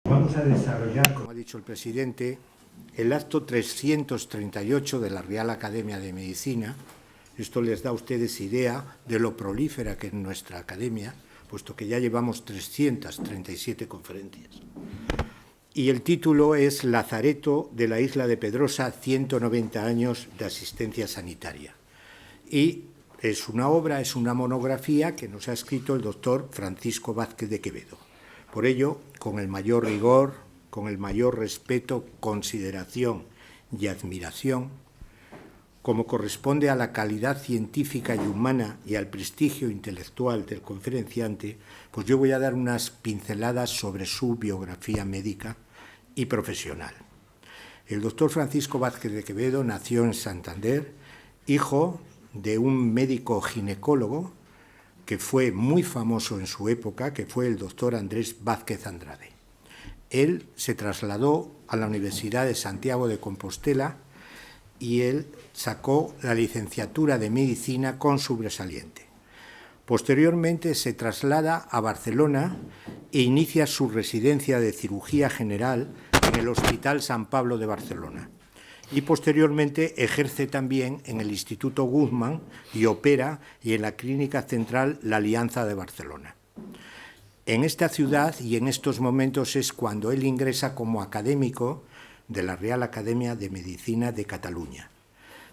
Vamos a desarrollar, como ha dicho el presidente, el acto 338 de la Real Academia de Medicina. Esto les da a ustedes idea de lo prolífera que es nuestra academia, puesto que ya llevamos 337 conferencias. Y el título es Lazareto de la Isla de Pedrosa, 190 años de asistencia sanitaria. Y es una obra, es una monografía que nos ha escrito el doctor Francisco Vázquez de Quevedo. Por ello, con el mayor rigor, con el mayor respeto, consideración y admiración, como corresponde a la calidad científica y humana y al prestigio intelectual del conferenciante, pues yo voy a dar unas pinceladas sobre su biografía médica y profesional. El doctor Francisco Vázquez de Quevedo nació en Santander, hijo de un médico ginecólogo que fue muy famoso en su época, que fue el doctor Andrés Vázquez Andrade. Él se trasladó a la Universidad de Santiago de Compostela y él sacó la licenciatura de Medicina con sobresaliente. Posteriormente se traslada a Barcelona e inicia su residencia de cirugía general en el Hospital San Pablo de Barcelona. Y posteriormente ejerce también en el Instituto Guttmann y opera y en la Clínica Central La Alianza de Barcelona. En esta ciudad y en estos momentos es cuando él ingresa como académico de la Real Academia de Medicina de Cataluña.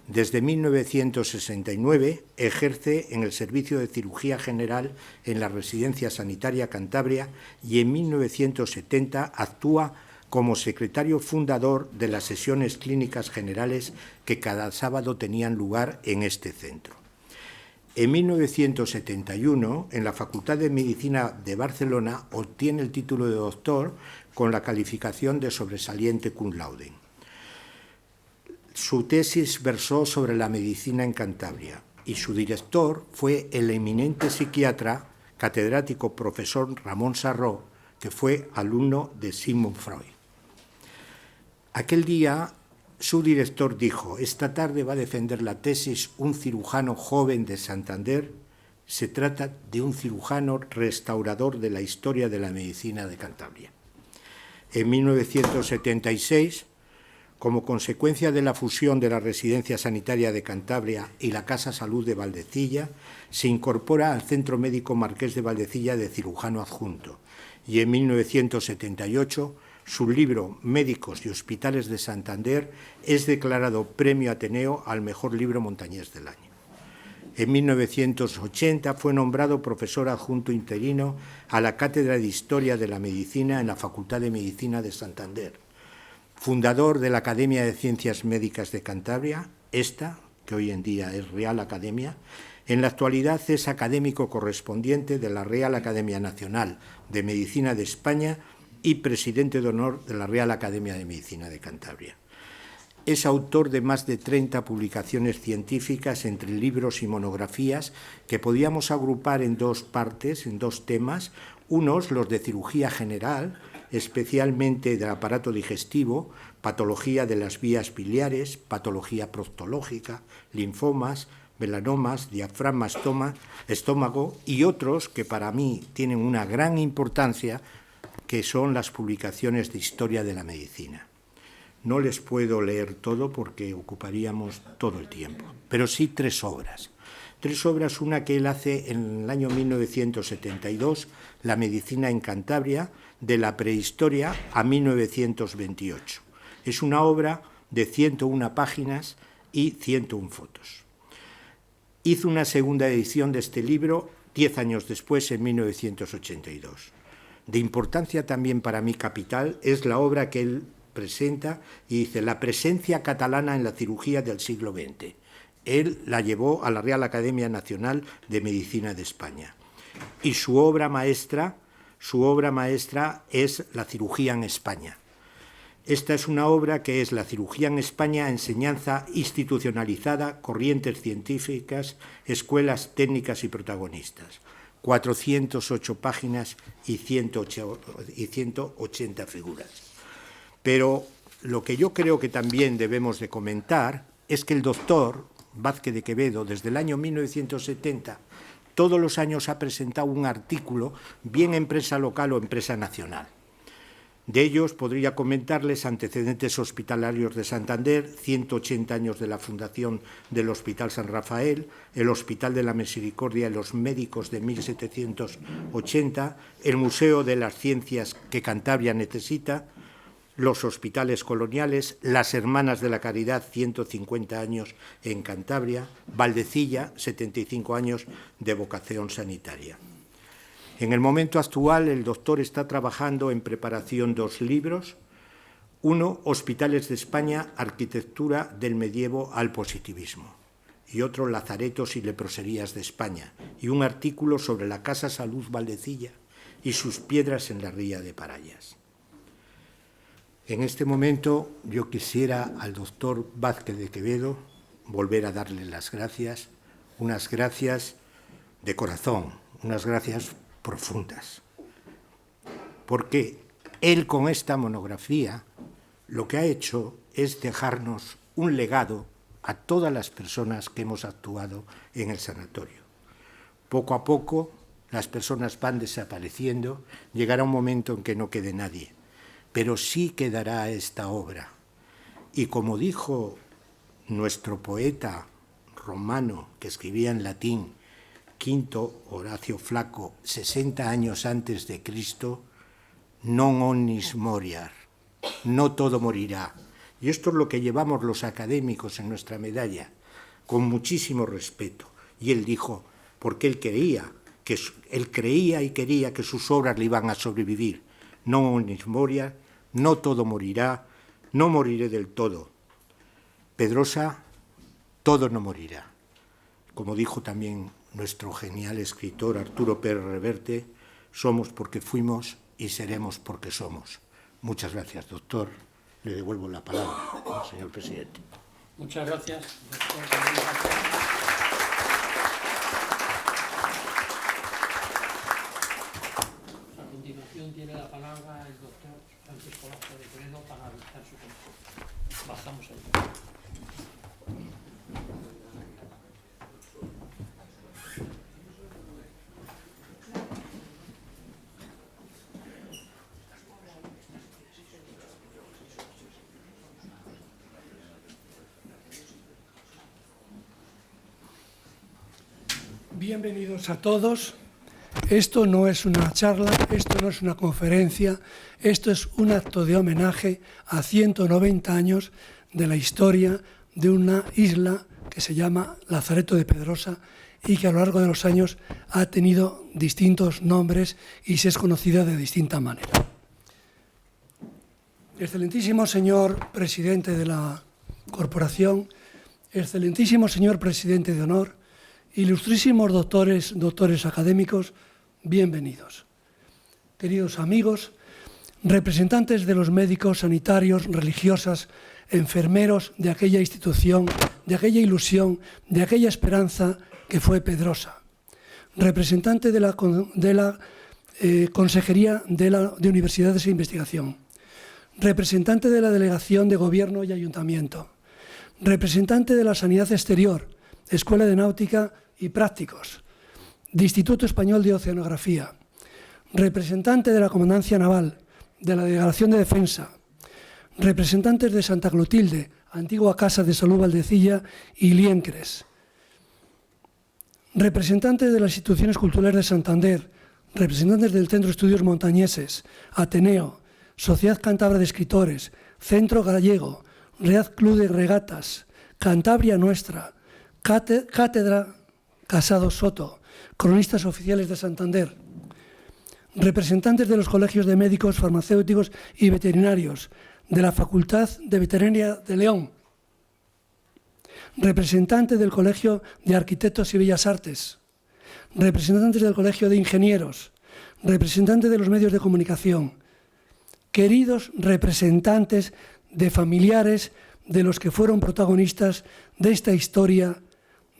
Desde 1969 ejerce en el Servicio de Cirugía General en la Residencia Sanitaria Cantabria y en 1970 actúa como secretario fundador de las sesiones clínicas generales que cada sábado tenían lugar en este centro. En 1971, en la Facultad de Medicina de Barcelona, obtiene el título de doctor con la calificación de sobresaliente cum laude. Su tesis versó sobre la medicina en Cantabria y su director fue el eminente psiquiatra, catedrático profesor Ramón Sarró, que fue alumno de Sigmund Freud. Aquel día, su director dijo: esta tarde va a defender la tesis un cirujano joven de Santander. Se trata de un cirujano restaurador de la historia de la medicina de Cantabria. En 1976, como consecuencia de la fusión de la Residencia Sanitaria de Cantabria y la Casa Salud de Valdecilla, se incorpora al Centro Médico Marqués de Valdecilla de cirujano adjunto y en 1978 su libro Médicos y Hospitales de Santander es declarado Premio Ateneo al mejor libro montañés del año. En 1980 fue nombrado profesor adjunto interino a la Cátedra de Historia de la Medicina en la Facultad de Medicina de Santander. Fundador de la Academia de Ciencias Médicas de Cantabria, esta, que hoy en día es Real Academia, en la actualidad es académico correspondiente de la Real Academia Nacional de Medicina de España y presidente de honor de la Real Academia de Medicina de Cantabria. Es autor de más de 30 publicaciones científicas entre libros y monografías que podíamos agrupar en dos partes, en dos temas, unos los de cirugía general, especialmente del aparato digestivo, patología de las vías biliares, patología proctológica, linfomas, melanomas, diafragma, estómago y otros que para mí tienen una gran importancia, que son las publicaciones de historia de la medicina. No les puedo leer todo porque ocuparíamos todo el tiempo, pero sí tres obras. Tres obras, una que él hace en el año 1972, La medicina en Cantabria, de la prehistoria a 1928. Es una obra de 101 páginas y 101 fotos. Hizo una segunda edición de este libro 10 años después, en 1982. De importancia también para mí capital es la obra que él presenta y dice La presencia catalana en la cirugía del siglo XX. Él la llevó a la Real Academia Nacional de Medicina de España. Y su obra maestra es La cirugía en España. Esta es una obra que es La cirugía en España, enseñanza institucionalizada, corrientes científicas, escuelas técnicas y protagonistas. 408 páginas y 180 figuras. Pero lo que yo creo que también debemos de comentar es que el doctor Vázquez de Quevedo, desde el año 1970, todos los años ha presentado un artículo, bien en prensa local o en prensa nacional. De ellos podría comentarles antecedentes hospitalarios de Santander, 180 años de la fundación del Hospital San Rafael, el Hospital de la Misericordia y los Médicos de 1780, el Museo de las Ciencias que Cantabria necesita, los hospitales coloniales, las Hermanas de la Caridad, 150 años en Cantabria, Valdecilla, 75 años de vocación sanitaria. En el momento actual, el doctor está trabajando en preparación 2 libros. Uno, Hospitales de España, arquitectura del medievo al positivismo. Y otro, Lazaretos y leproserías de España. Y un artículo sobre la Casa Salud Valdecilla y sus piedras en la ría de Parayas. En este momento, yo quisiera al doctor Vázquez de Quevedo volver a darle las gracias, unas gracias de corazón, unas gracias profundas, porque él con esta monografía lo que ha hecho es dejarnos un legado a todas las personas que hemos actuado en el sanatorio. Poco a poco las personas van desapareciendo, llegará un momento en que no quede nadie, pero sí quedará esta obra. Y como dijo nuestro poeta romano que escribía en latín, Quinto Horacio Flaco, 60 años antes de Cristo, non omnis moriar, no todo morirá. Y esto es lo que llevamos los académicos en nuestra medalla, con muchísimo respeto. Y él dijo, porque él creía y quería que sus obras le iban a sobrevivir. Non omnis moriar, no todo morirá, no moriré del todo. Pedrosa, todo no morirá. Como dijo también nuestro genial escritor Arturo Pérez Reverte, somos porque fuimos y seremos porque somos. Muchas gracias, doctor. Le devuelvo la palabra, señor presidente. Muchas gracias, doctor. A continuación tiene la palabra el doctor Francisco Vázquez de Quevedo para dictar su conferencia. Bajamos el tema. Bienvenidos a todos. Esto no es una charla, esto no es una conferencia, esto es un acto de homenaje a 190 años de la historia de una isla que se llama Lazareto de Pedrosa y que a lo largo de los años ha tenido distintos nombres y se es conocida de distinta manera. Excelentísimo señor presidente de la corporación, excelentísimo señor presidente de honor, ilustrísimos doctores académicos, bienvenidos. Queridos amigos, representantes de los médicos, sanitarios, religiosas, enfermeros de aquella institución, de aquella ilusión, de aquella esperanza que fue Pedrosa. Representante de la Consejería de Universidades e Investigación. Representante de la Delegación de Gobierno y Ayuntamiento. Representante de la Sanidad Exterior, Escuela de Náutica y Prácticos, de Instituto Español de Oceanografía, representante de la Comandancia Naval, de la Delegación de Defensa, representantes de Santa Clotilde, antigua Casa de Salud Valdecilla y Liencres, representantes de las instituciones culturales de Santander, representantes del Centro de Estudios Montañeses, Ateneo, Sociedad Cántabra de Escritores, Centro Gallego, Real Club de Regatas, Cantabria Nuestra, Cátedra Casado Soto, cronistas oficiales de Santander, representantes de los colegios de médicos, farmacéuticos y veterinarios, de la Facultad de Veterinaria de León, representantes del Colegio de Arquitectos y Bellas Artes, representantes del Colegio de Ingenieros, representantes de los medios de comunicación, queridos representantes de familiares de los que fueron protagonistas de esta historia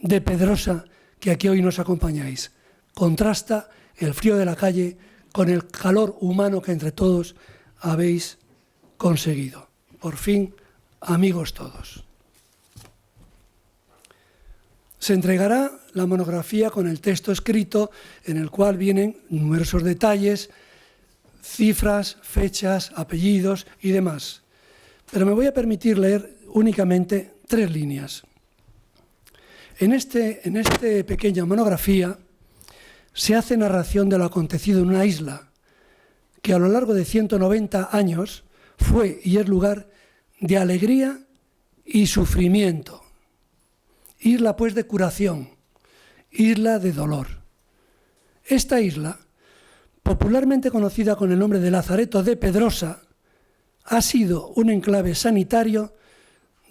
de Pedrosa que aquí hoy nos acompañáis. Contrasta el frío de la calle con el calor humano que entre todos habéis conseguido. Por fin, amigos todos. Se entregará la monografía con el texto escrito en el cual vienen numerosos detalles, cifras, fechas, apellidos y demás. Pero me voy a permitir leer únicamente 3 líneas. En esta pequeña monografía se hace narración de lo acontecido en una isla que a lo largo de 190 años fue y es lugar de alegría y sufrimiento. Isla pues de curación, isla de dolor. Esta isla, popularmente conocida con el nombre de Lazareto de Pedrosa, ha sido un enclave sanitario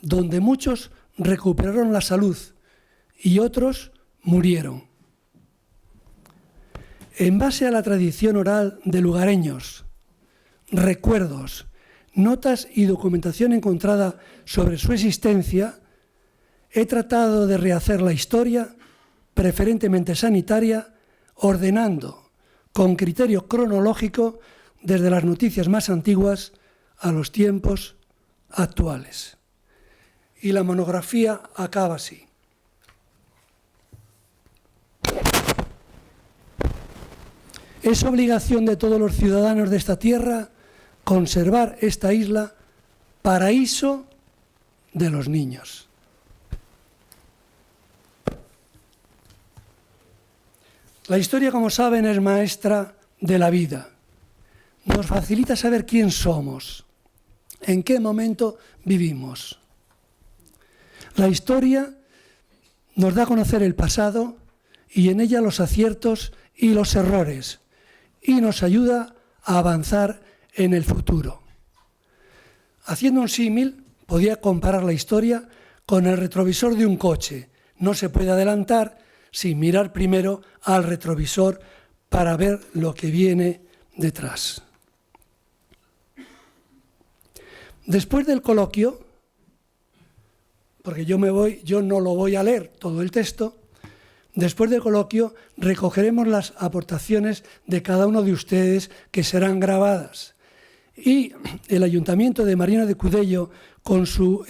donde muchos recuperaron la salud y otros murieron. En base a la tradición oral de lugareños, recuerdos, notas y documentación encontrada sobre su existencia, he tratado de rehacer la historia, preferentemente sanitaria, ordenando con criterio cronológico desde las noticias más antiguas a los tiempos actuales. Y la monografía acaba así. Es obligación de todos los ciudadanos de esta tierra conservar esta isla paraíso de los niños. La historia, como saben, es maestra de la vida. Nos facilita saber quién somos, en qué momento vivimos. La historia nos da a conocer el pasado y en ella los aciertos y los errores, y nos ayuda a avanzar en el futuro. Haciendo un símil, podía comparar la historia con el retrovisor de un coche. No se puede adelantar sin mirar primero al retrovisor para ver lo que viene detrás. Después del coloquio, porque yo no lo voy a leer todo el texto, después del coloquio recogeremos las aportaciones de cada uno de ustedes que serán grabadas. Y el Ayuntamiento de Marina de Cudello, con su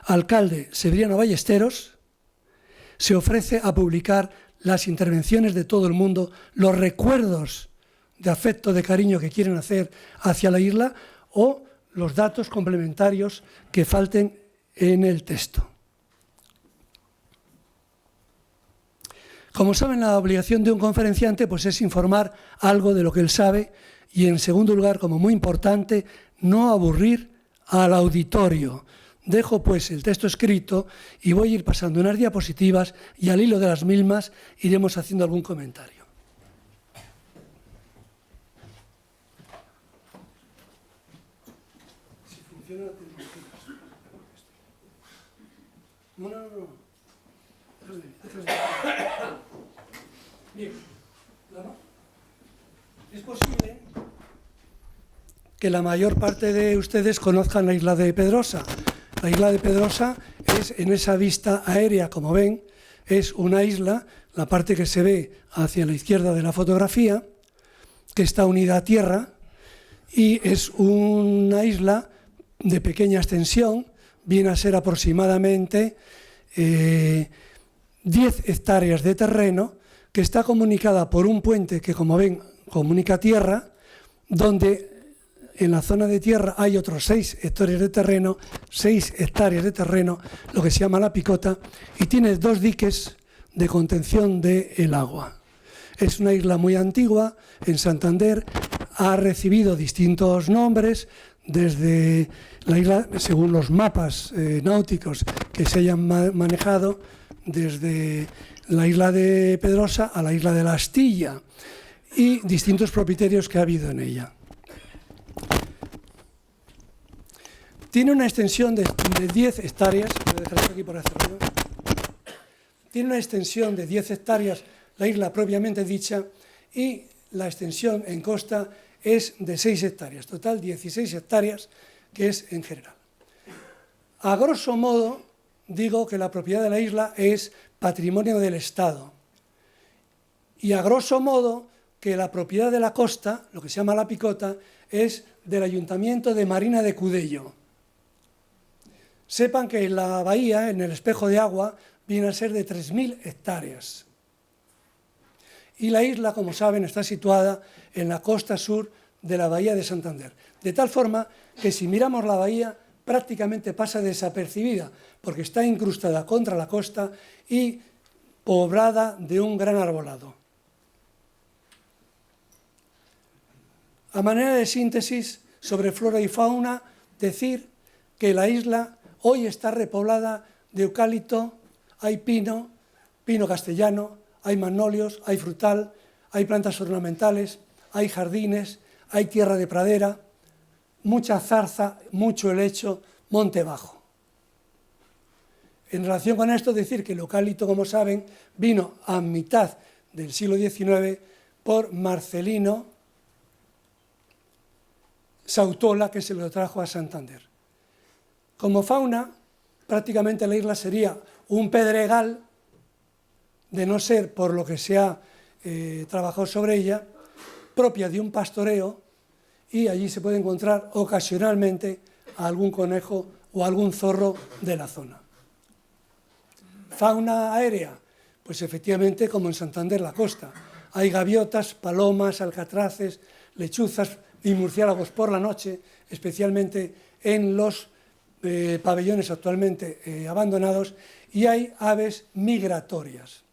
alcalde Severiano Ballesteros, se ofrece a publicar las intervenciones de todo el mundo, los recuerdos de afecto, de cariño que quieren hacer hacia la isla o los datos complementarios que falten en el texto. Como saben, la obligación de un conferenciante pues es informar algo de lo que él sabe y, en segundo lugar, como muy importante, no aburrir al auditorio. Dejo pues el texto escrito y voy a ir pasando unas diapositivas y al hilo de las mismas iremos haciendo algún comentario. Si funciona, no. Bien, es posible que la mayor parte de ustedes conozcan la isla de Pedrosa. La isla de Pedrosa es, en esa vista aérea, como ven, es una isla, la parte que se ve hacia la izquierda de la fotografía, que está unida a tierra, y es una isla de pequeña extensión, viene a ser aproximadamente 10 hectáreas de terreno, que está comunicada por un puente que, como ven, comunica tierra, donde en la zona de tierra hay otros 6 hectáreas de terreno, lo que se llama la picota, y tiene 2 diques de contención del agua. Es una isla muy antigua, en Santander, ha recibido distintos nombres, desde la isla, según los mapas náuticos que se hayan manejado, desde la isla de Pedrosa a la isla de la Astilla, y distintos propietarios que ha habido en ella. Tiene una extensión de 10 hectáreas, voy a dejar esto aquí por hacerlo. Tiene una extensión de 10 hectáreas, la isla propiamente dicha, y la extensión en costa es de 6 hectáreas, total 16 hectáreas, que es en general. A grosso modo, digo que la propiedad de la isla es patrimonio del Estado, y a grosso modo que la propiedad de la costa, lo que se llama la picota, es del Ayuntamiento de Marina de Cudello. Sepan que en la bahía, en el espejo de agua, viene a ser de 3.000 hectáreas. Y la isla, como saben, está situada en la costa sur de la bahía de Santander. De tal forma que si miramos la bahía prácticamente pasa desapercibida, porque está incrustada contra la costa y poblada de un gran arbolado. A manera de síntesis sobre flora y fauna, decir que la isla hoy está repoblada de eucalipto, hay pino, pino castellano, hay magnolios, hay frutal, hay plantas ornamentales, hay jardines, hay tierra de pradera, mucha zarza, mucho helecho, monte bajo. En relación con esto, decir que el eucalipto, como saben, vino a mitad del siglo XIX por Marcelino Sautola, que se lo trajo a Santander. Como fauna, prácticamente la isla sería un pedregal, de no ser por lo que se ha trabajado sobre ella, propia de un pastoreo, y allí se puede encontrar ocasionalmente algún conejo o algún zorro de la zona. Fauna aérea, pues efectivamente como en Santander la costa, hay gaviotas, palomas, alcatraces, lechuzas y murciélagos por la noche, especialmente en los pabellones actualmente abandonados, y hay aves migratorias.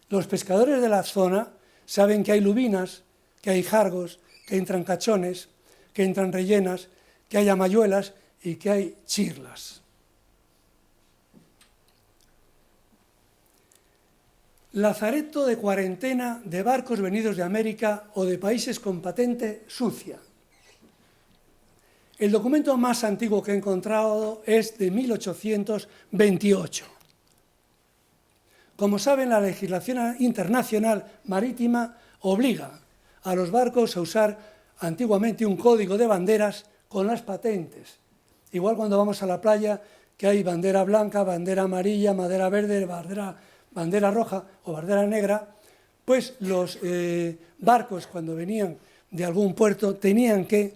Los pescadores de la zona saben que hay lubinas, que hay jargos, que entran cachones, que entran rellenas, que hay amayuelas y que hay chirlas. Lazareto de cuarentena de barcos venidos de América o de países con patente sucia. El documento más antiguo que he encontrado es de 1828. Como saben, la legislación internacional marítima obliga a los barcos a usar antiguamente un código de banderas con las patentes. Igual cuando vamos a la playa, que hay bandera blanca, bandera amarilla, bandera verde, bandera roja o bandera negra, pues los barcos cuando venían de algún puerto tenían que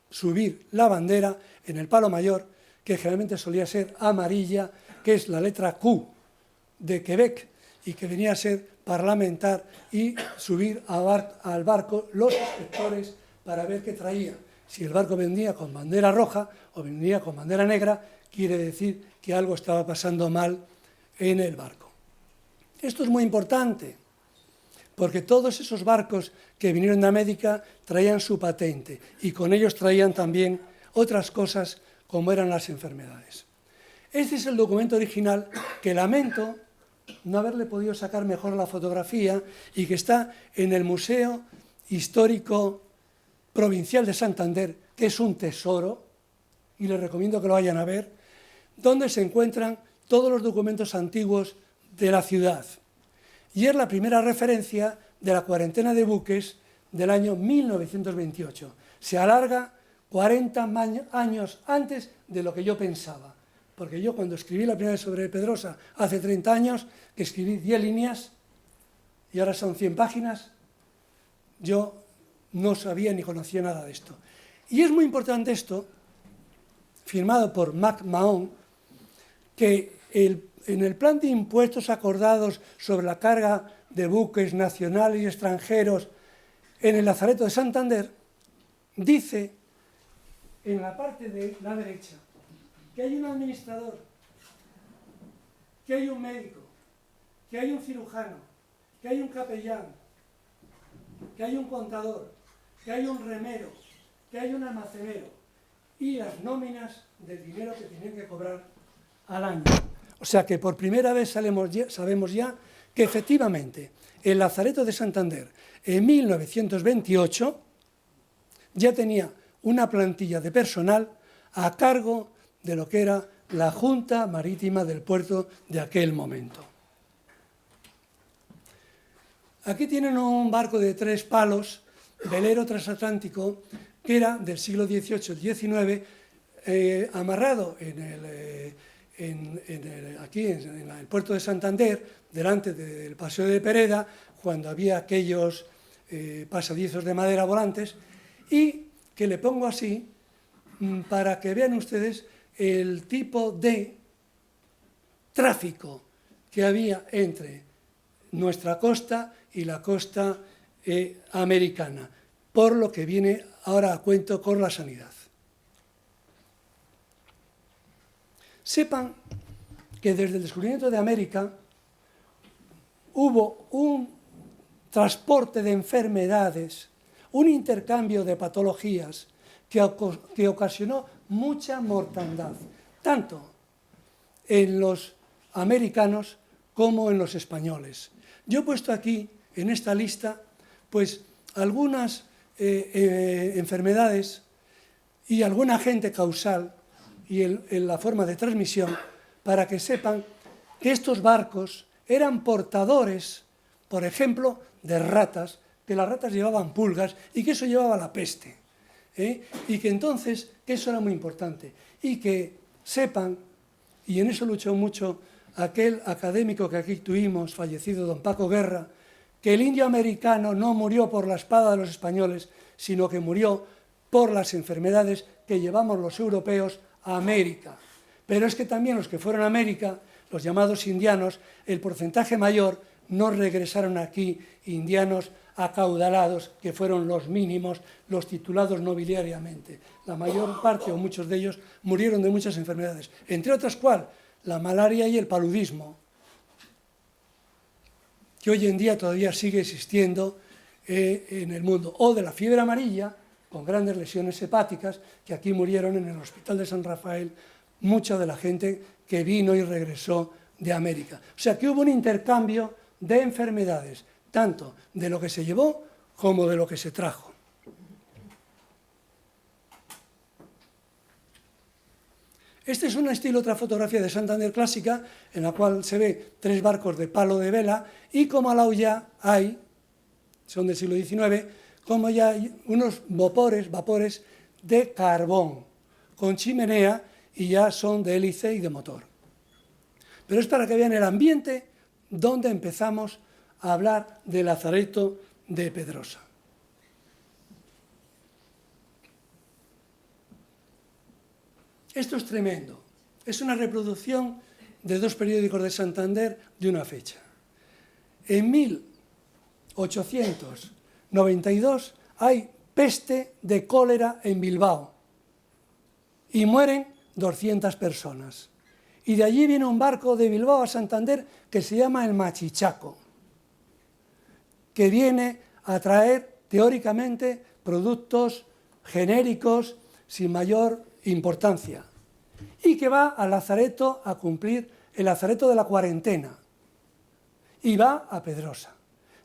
subir la bandera en el palo mayor, que generalmente solía ser amarilla, que es la letra Q de Quebec, y que venía a ser parlamentar, y subir al barco los inspectores para ver qué traía. Si el barco venía con bandera roja o venía con bandera negra, quiere decir que algo estaba pasando mal en el barco. Esto es muy importante, porque todos esos barcos que vinieron de América traían su patente, y con ellos traían también otras cosas como eran las enfermedades. Este es el documento original, que lamento no haberle podido sacar mejor la fotografía, y que está en el Museo Histórico Provincial de Santander, que es un tesoro, y les recomiendo que lo vayan a ver, donde se encuentran todos los documentos antiguos de la ciudad. Y es la primera referencia de la cuarentena de buques del año 1928. Se alarga 40 años antes de lo que yo pensaba. Porque yo cuando escribí la primera vez sobre Pedrosa hace 30 años, que escribí 10 líneas y ahora son 100 páginas, yo no sabía ni conocía nada de esto. Y es muy importante esto, firmado por McMahon, que en el plan de impuestos acordados sobre la carga de buques nacionales y extranjeros en el Lazareto de Santander, dice en la parte de la derecha que hay un administrador, que hay un médico, que hay un cirujano, que hay un capellán, que hay un contador, que hay un remero, que hay un almacenero, y las nóminas del dinero que tienen que cobrar al año. O sea que por primera vez sabemos ya que efectivamente el Lazareto de Santander en 1928 ya tenía una plantilla de personal a cargo de lo que era la Junta Marítima del puerto de aquel momento. Aquí tienen un barco de 3 palos, velero transatlántico, que era del siglo XVIII-XIX, amarrado aquí en el puerto de Santander, delante del Paseo de Pereda, cuando había aquellos pasadizos de madera volantes, y que le pongo así para que vean ustedes el tipo de tráfico que había entre nuestra costa y la costa americana. por lo que viene ahora a cuento con la sanidad. Sepan que desde el descubrimiento de América hubo un transporte de enfermedades, un intercambio de patologías que ocasionó mucha mortandad, tanto en los americanos como en los españoles. Yo he puesto aquí, en esta lista, pues algunas enfermedades y algún agente causal y en la forma de transmisión, para que sepan que estos barcos eran portadores, por ejemplo, de ratas, que las ratas llevaban pulgas y que eso llevaba la peste. Y que entonces, que eso era muy importante, y que sepan, y en eso luchó mucho aquel académico que aquí tuvimos, fallecido don Paco Guerra, que el indio americano no murió por la espada de los españoles, sino que murió por las enfermedades que llevamos los europeos a América. Pero es que también los que fueron a América, los llamados indianos, el porcentaje mayor no regresaron aquí indianos acaudalados, que fueron los mínimos, los titulados nobiliariamente. La mayor parte, o muchos de ellos, murieron de muchas enfermedades, entre otras, ¿cuál? La malaria y el paludismo, que hoy en día todavía sigue existiendo en el mundo, o de la fiebre amarilla, con grandes lesiones hepáticas, que aquí murieron en el Hospital de San Rafael mucha de la gente que vino y regresó de América. O sea que hubo un intercambio de enfermedades, tanto de lo que se llevó como de lo que se trajo. Este es un estilo, otra fotografía de Santander clásica, en la cual se ve 3 barcos de palo de vela, y como al lado ya hay, son del siglo XIX, como ya hay unos vapores de carbón, con chimenea, y ya son de hélice y de motor. Pero es para que vean el ambiente donde empezamos a hablar del lazareto de Pedrosa. Esto es tremendo. Es una reproducción de 2 periódicos de Santander de una fecha. En 1892 hay peste de cólera en Bilbao y mueren 200 personas. Y de allí viene un barco de Bilbao a Santander que se llama el Machichaco, que viene a traer teóricamente productos genéricos sin mayor importancia, y que va al lazareto a cumplir el lazareto de la cuarentena, y va a Pedrosa,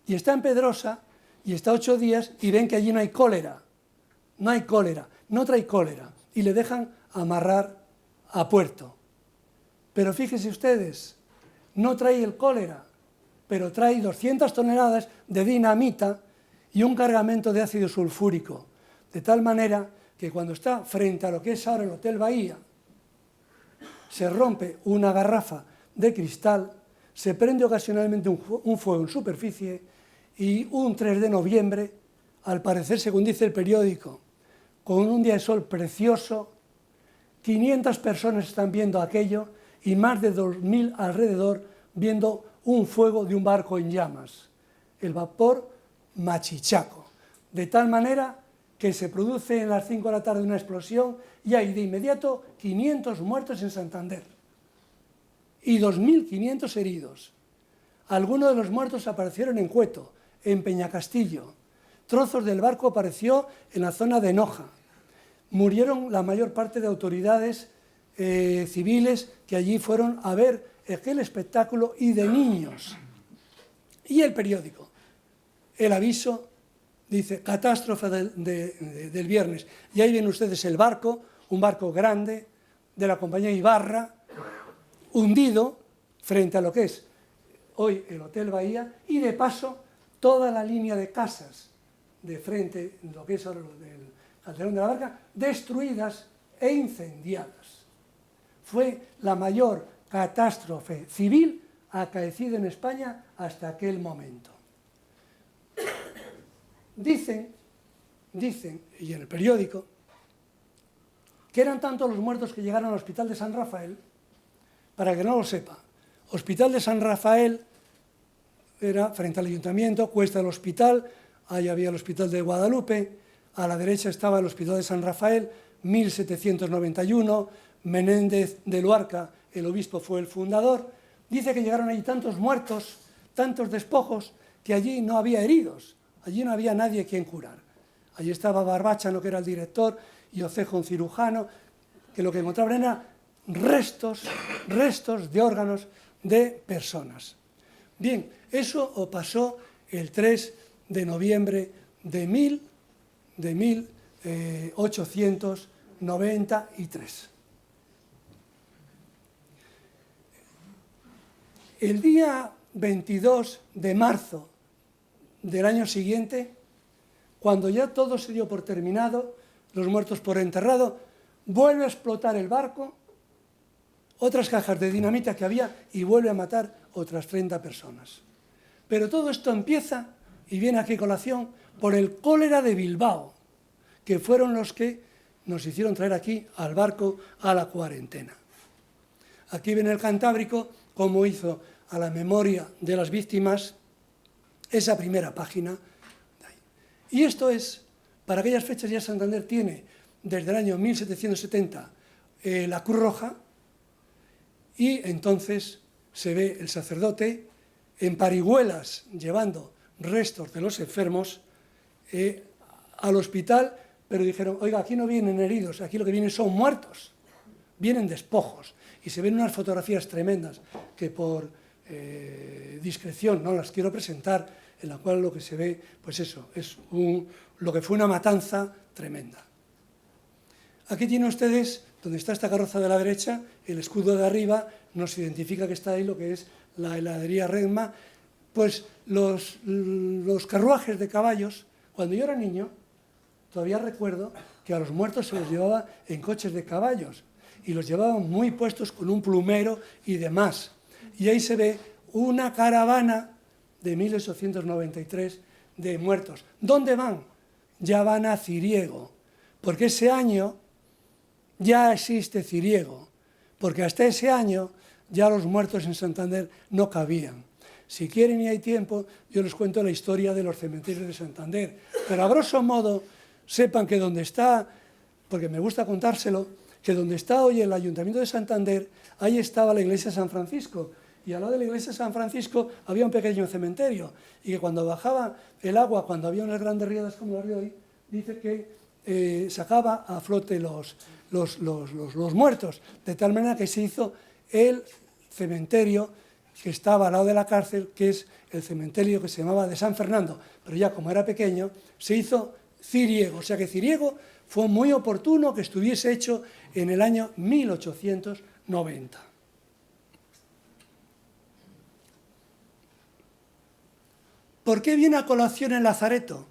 y está en Pedrosa, y está 8 días, y ven que allí no hay cólera, no trae cólera, y le dejan amarrar a puerto. Pero fíjense ustedes, no trae el cólera, pero trae 200 toneladas de dinamita y un cargamento de ácido sulfúrico, de tal manera que cuando está frente a lo que es ahora el Hotel Bahía, se rompe una garrafa de cristal, se prende ocasionalmente un fuego en superficie, y un 3 de noviembre, al parecer, según dice el periódico, con un día de sol precioso, 500 personas están viendo aquello y más de 2000 alrededor viendo un fuego de un barco en llamas, el vapor Machichaco, de tal manera que se produce en las 5 de la tarde una explosión y hay de inmediato 500 muertos en Santander y 2500 heridos. Algunos de los muertos aparecieron en Cueto, en Peñacastillo. Trozos del barco apareció en la zona de Noja. Murieron la mayor parte de autoridades civiles que allí fueron a ver aquel espectáculo, y de niños. Y el periódico, el aviso, dice, catástrofe del viernes. Y ahí ven ustedes el barco, un barco grande, de la compañía Ibarra, hundido frente a lo que es hoy el Hotel Bahía, y de paso toda la línea de casas de frente, lo que es ahora el Calderón de la Barca, destruidas e incendiadas. Fue la mayor catástrofe civil acaecida en España hasta aquel momento. Dicen, y en el periódico, que eran tantos los muertos que llegaron al Hospital de San Rafael, para que no lo sepa, Hospital de San Rafael era frente al ayuntamiento, cuesta del hospital, ahí había el Hospital de Guadalupe, a la derecha estaba el Hospital de San Rafael, 1791, Menéndez de Luarca, el obispo, fue el fundador. Dice que llegaron allí tantos muertos, tantos despojos, que allí no había heridos, allí no había nadie quien curar. Allí estaba Barbáchano, que era el director, y Ocejo, un cirujano, que lo que encontraban eran restos de órganos de personas. Bien, eso pasó el 3 de noviembre de 1893. El día 22 de marzo del año siguiente, cuando ya todo se dio por terminado, los muertos por enterrado, vuelve a explotar el barco, otras cajas de dinamita que había, y vuelve a matar otras 30 personas. Pero todo esto empieza, y viene aquí a colación, por el cólera de Bilbao, que fueron los que nos hicieron traer aquí al barco a la cuarentena. Aquí viene el Cantábrico, como hizo a la memoria de las víctimas esa primera página. Y esto es, para aquellas fechas ya Santander tiene, desde el año 1770, la Cruz Roja, y entonces se ve el sacerdote en parihuelas llevando restos de los enfermos al hospital, pero dijeron, oiga, aquí no vienen heridos, aquí lo que vienen son muertos, vienen despojos. Y se ven unas fotografías tremendas que por discreción no las quiero presentar, en la cual lo que se ve, pues eso, es lo que fue una matanza tremenda. Aquí tienen ustedes, donde está esta carroza de la derecha, el escudo de arriba nos identifica que está ahí lo que es la heladería Redma. Pues los carruajes de caballos, cuando yo era niño, todavía recuerdo que a los muertos se los llevaba en coches de caballos y los llevaban muy puestos con un plumero y demás. Y ahí se ve una caravana de 1893 de muertos. ¿Dónde van? Ya van a Ciriego, porque ese año ya existe Ciriego, porque hasta ese año ya los muertos en Santander no cabían. Si quieren y hay tiempo, yo les cuento la historia de los cementerios de Santander, pero a grosso modo sepan que donde está, porque me gusta contárselo, que donde está hoy el Ayuntamiento de Santander, ahí estaba la iglesia de San Francisco, y al lado de la iglesia de San Francisco había un pequeño cementerio, y que cuando bajaba el agua, cuando había unas grandes riadas como las de hoy, dice que sacaba a flote los muertos, de tal manera que se hizo el cementerio que estaba al lado de la cárcel, que es el cementerio que se llamaba de San Fernando, pero ya como era pequeño, se hizo Ciriego, o sea que Ciriego fue muy oportuno que estuviese hecho en el año 1890. ¿Por qué viene a colación el lazareto?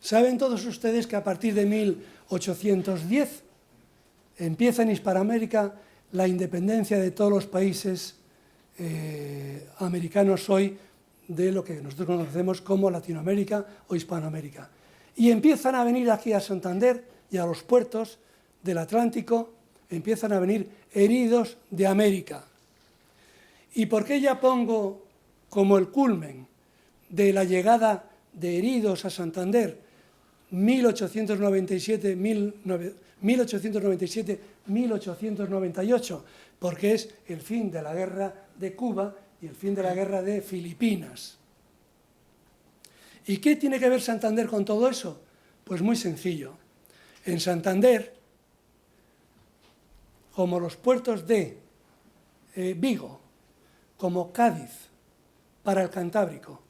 Saben todos ustedes que a partir de 1810 empieza en Hispanoamérica la independencia de todos los países americanos hoy, de lo que nosotros conocemos como Latinoamérica o Hispanoamérica. Y empiezan a venir aquí a Santander y a los puertos del Atlántico, empiezan a venir heridos de América. ¿Y por qué ya pongo como el culmen de la llegada de heridos a Santander 1897-1898? Porque es el fin de la guerra de Cuba y el fin de la guerra de Filipinas. ¿Y qué tiene que ver Santander con todo eso? Pues muy sencillo. En Santander, como los puertos de Vigo, como Cádiz para el Cantábrico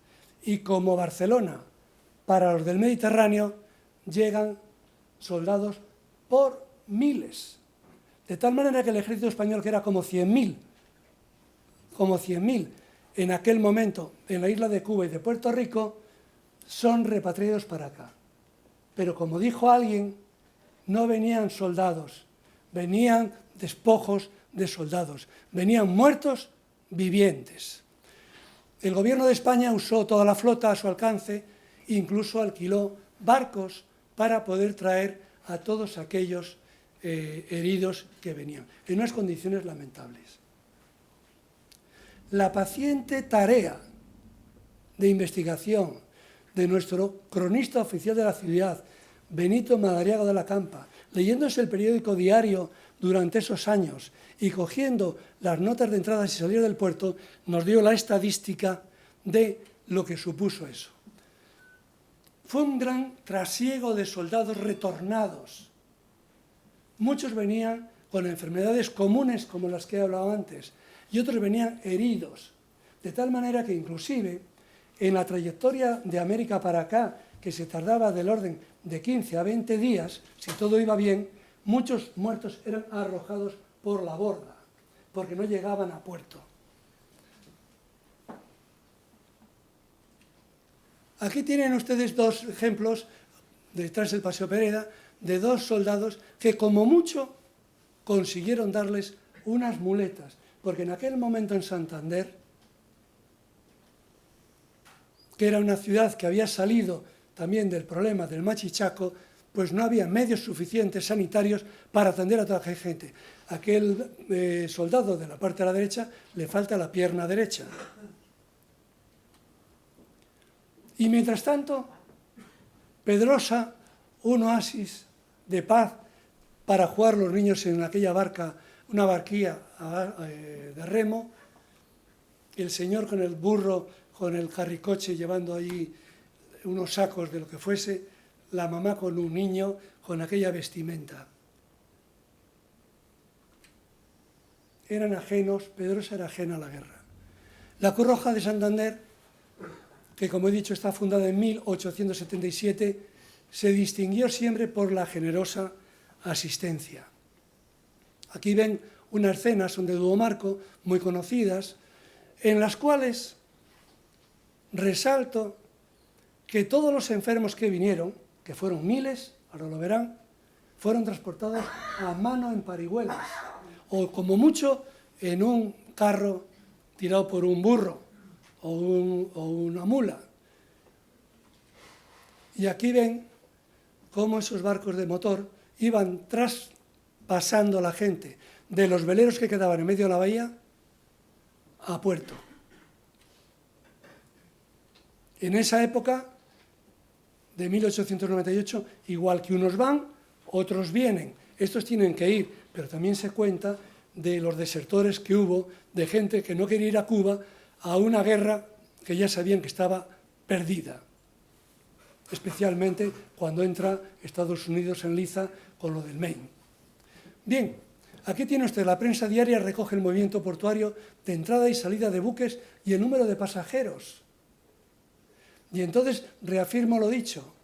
y como Barcelona para los del Mediterráneo, llegan soldados por miles. De tal manera que el ejército español, que era como 100.000 en aquel momento en la isla de Cuba y de Puerto Rico, son repatriados para acá. Pero como dijo alguien, no venían soldados, venían despojos de soldados, venían muertos vivientes. El gobierno de España usó toda la flota a su alcance, incluso alquiló barcos para poder traer a todos aquellos heridos que venían, en unas condiciones lamentables. La paciente tarea de investigación de nuestro cronista oficial de la ciudad, Benito Madariaga de la Campa, leyéndose el periódico diario durante esos años y cogiendo las notas de entradas y salida del puerto, nos dio la estadística de lo que supuso eso. Fue un gran trasiego de soldados retornados. Muchos venían con enfermedades comunes como las que he hablado antes y otros venían heridos, de tal manera que inclusive en la trayectoria de América para acá, que se tardaba del orden de 15 a 20 días, si todo iba bien, muchos muertos eran arrojados por la borda, porque no llegaban a puerto. Aquí tienen ustedes dos ejemplos, detrás del Paseo Pereda, de dos soldados que como mucho consiguieron darles unas muletas, porque en aquel momento en Santander, que era una ciudad que había salido también del problema del machichaco, pues no había medios suficientes sanitarios para atender a toda la gente. Aquel soldado de la parte de la derecha le falta la pierna derecha. Y mientras tanto, Pedrosa, un oasis de paz para jugar los niños en aquella barca, una barquilla de remo, el señor con el burro, con el carricoche llevando allí unos sacos de lo que fuese, la mamá con un niño, con aquella vestimenta. Eran ajenos, Pedrosa era ajena a la guerra. La Cruz Roja de Santander, que como he dicho está fundada en 1877, se distinguió siempre por la generosa asistencia. Aquí ven unas escenas, son de Duomarco, muy conocidas, en las cuales resalto que todos los enfermos que vinieron, que fueron miles, ahora lo verán, fueron transportados a mano en parihuelas, o como mucho en un carro tirado por un burro o una mula. Y aquí ven cómo esos barcos de motor iban traspasando a la gente de los veleros que quedaban en medio de la bahía a puerto. En esa época, de 1898, igual que unos van, otros vienen. Estos tienen que ir, pero también se cuenta de los desertores que hubo, de gente que no quería ir a Cuba a una guerra que ya sabían que estaba perdida. Especialmente cuando entra Estados Unidos en liza con lo del Maine. Bien, aquí tiene usted, la prensa diaria recoge el movimiento portuario de entrada y salida de buques y el número de pasajeros. Y entonces reafirmo lo dicho,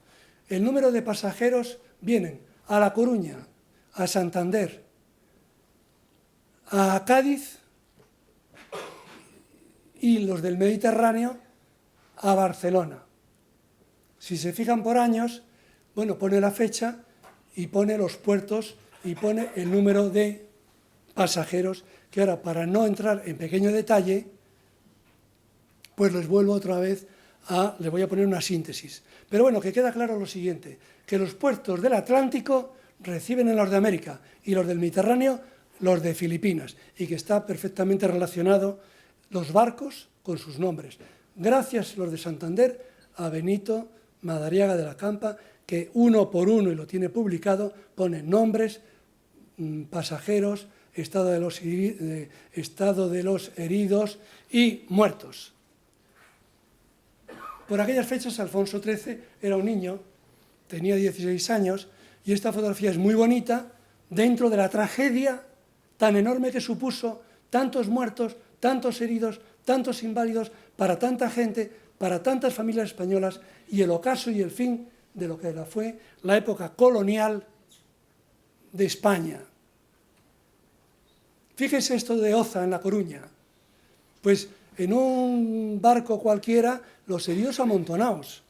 el número de pasajeros vienen a La Coruña, a Santander, a Cádiz y los del Mediterráneo a Barcelona. Si se fijan por años, bueno, pone la fecha y pone los puertos y pone el número de pasajeros, que ahora para no entrar en pequeño detalle, pues les vuelvo otra vez les voy a poner una síntesis. Pero bueno, que queda claro lo siguiente, que los puertos del Atlántico reciben en los de América y los del Mediterráneo los de Filipinas, y que está perfectamente relacionado los barcos con sus nombres. Gracias los de Santander a Benito Madariaga de la Campa, que uno por uno, y lo tiene publicado, pone nombres, pasajeros, estado de los heridos y muertos. Por aquellas fechas, Alfonso XIII era un niño, tenía 16 años, y esta fotografía es muy bonita, dentro de la tragedia tan enorme que supuso tantos muertos, tantos heridos, tantos inválidos, para tanta gente, para tantas familias españolas, y el ocaso y el fin de lo que fue la época colonial de España. Fíjese esto de Oza, en La Coruña. Pues en un barco cualquiera, los heridos amontonados.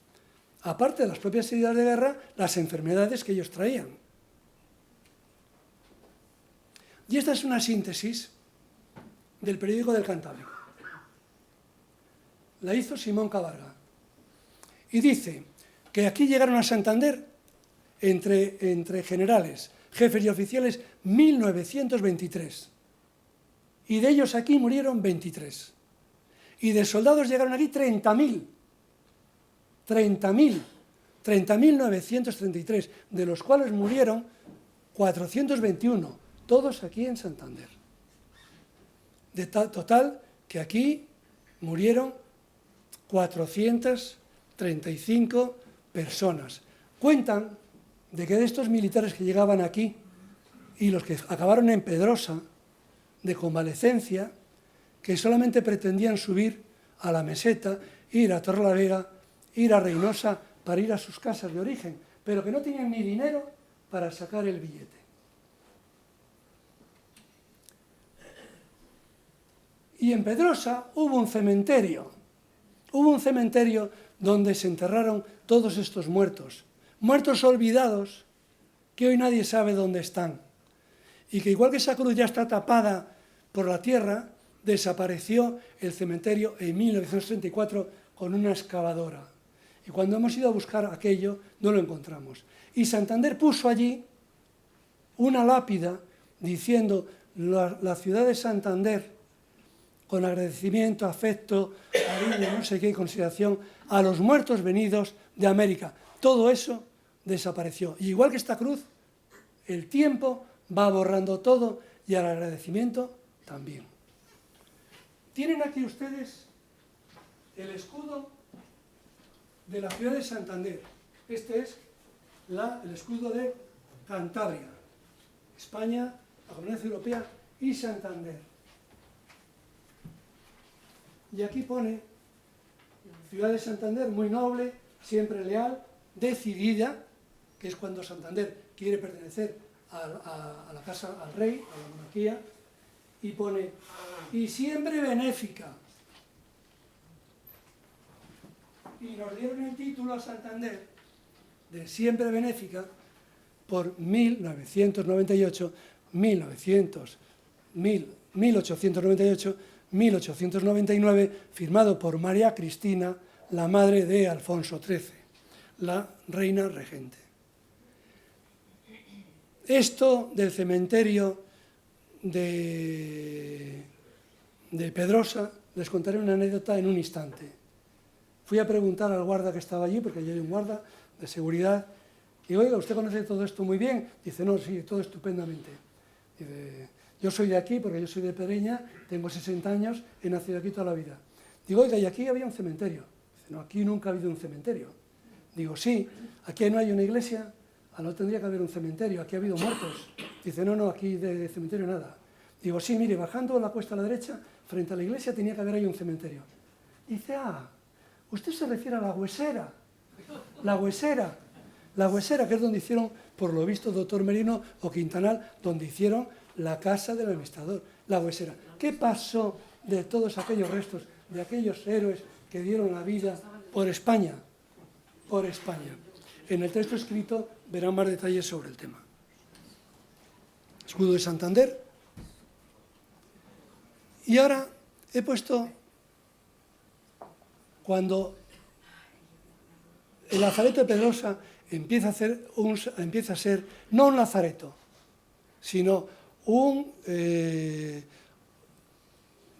Aparte de las propias heridas de guerra, las enfermedades que ellos traían. Y esta es una síntesis del periódico del Cantábrico. La hizo Simón Cabarga. Y dice que aquí llegaron a Santander, entre generales, jefes y oficiales, 1923. Y de ellos aquí murieron 23. Y de soldados llegaron aquí 30.000. 30.933, de los cuales murieron 421, todos aquí en Santander. De total que aquí murieron 435 personas. Cuentan de que de estos militares que llegaban aquí y los que acabaron en Pedrosa, de convalecencia, que solamente pretendían subir a la meseta, ir a Torrelavega, ir a Reynosa para ir a sus casas de origen, pero que no tenían ni dinero para sacar el billete. Y en Pedrosa hubo un cementerio donde se enterraron todos estos muertos, muertos olvidados, que hoy nadie sabe dónde están. Y que igual que esa cruz ya está tapada por la tierra, desapareció el cementerio en 1934 con una excavadora. Y cuando hemos ido a buscar aquello, no lo encontramos. Y Santander puso allí una lápida diciendo: la ciudad de Santander, con agradecimiento, afecto, cariño, no sé qué, consideración, a los muertos venidos de América. Todo eso desapareció. Y igual que esta cruz, el tiempo va borrando todo, y al agradecimiento también. Tienen aquí ustedes el escudo de la ciudad de Santander. Este es el escudo de Cantabria, España, la Comunidad Europea y Santander. Y aquí pone: ciudad de Santander, muy noble, siempre leal, decidida, que es cuando Santander quiere pertenecer a la casa, al rey, a la monarquía, y pone: y siempre benéfica. Y nos dieron el título a Santander de siempre benéfica por 1898-1899, firmado por María Cristina, la madre de Alfonso XIII, la reina regente. Esto del cementerio de Pedrosa, les contaré una anécdota en un instante. Fui a preguntar al guarda que estaba allí, porque allí hay un guarda de seguridad, y oiga, ¿usted conoce todo esto muy bien? Dice: no, sí, todo estupendamente. Dice: yo soy de aquí, porque yo soy de Pereña, tengo 60 años, he nacido aquí toda la vida. Digo: oiga, ¿y aquí había un cementerio? Dice: no, aquí nunca ha habido un cementerio. Digo: sí, aquí no hay una iglesia, no tendría que haber un cementerio, aquí ha habido muertos. Dice: no, aquí de cementerio nada. Digo: sí, mire, bajando la cuesta a la derecha, frente a la iglesia tenía que haber ahí un cementerio. Dice: usted se refiere a la Huesera. La Huesera, que es donde hicieron, por lo visto, doctor Merino o Quintanal, donde hicieron la casa del administrador, la Huesera. ¿Qué pasó de todos aquellos restos, de aquellos héroes que dieron la vida por España? Por España. En el texto escrito verán más detalles sobre el tema. Escudo de Santander. Y ahora he puesto, cuando el lazareto de Pedrosa empieza a ser no un lazareto, sino un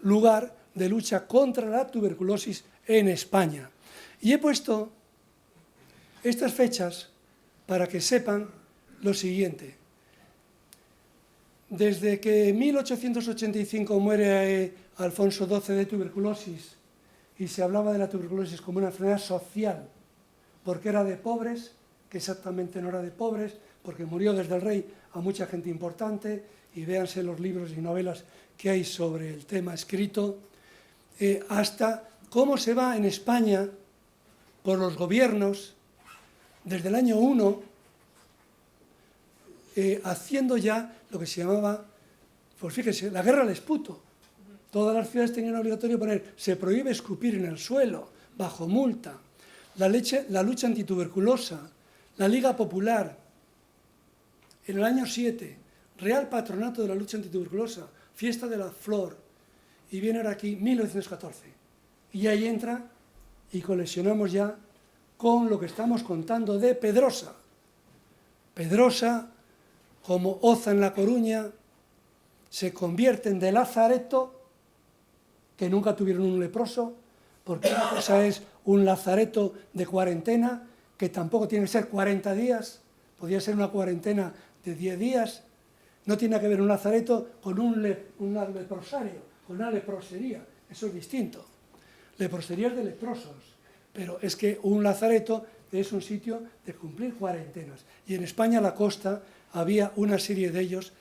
lugar de lucha contra la tuberculosis en España. Y he puesto estas fechas para que sepan lo siguiente. Desde que en 1885 muere Alfonso XII de tuberculosis, y se hablaba de la tuberculosis como una enfermedad social, porque era de pobres, que exactamente no era de pobres, porque murió desde el rey a mucha gente importante, y véanse los libros y novelas que hay sobre el tema escrito, hasta cómo se va en España por los gobiernos, desde el año 1, haciendo ya lo que se llamaba, pues fíjese, la guerra al esputo. Todas las ciudades tenían obligatorio poner: se prohíbe escupir en el suelo, bajo multa. La lucha antituberculosa, la Liga Popular. En el año 7, Real Patronato de la Lucha Antituberculosa, Fiesta de la Flor. Y viene ahora aquí 1914. Y ahí entra y coleccionamos ya con lo que estamos contando de Pedrosa. Pedrosa, como Oza en La Coruña, se convierten de lazareto, que nunca tuvieron un leproso, Porque una cosa es un lazareto de cuarentena, que tampoco tiene que ser 40 días, podría ser una cuarentena de 10 días. No tiene que ver un lazareto con un leprosario, con una leprosería, eso es distinto. Leprosería es de leprosos, pero es que un lazareto es un sitio de cumplir cuarentenas. Y en España, la costa, había una serie de ellos,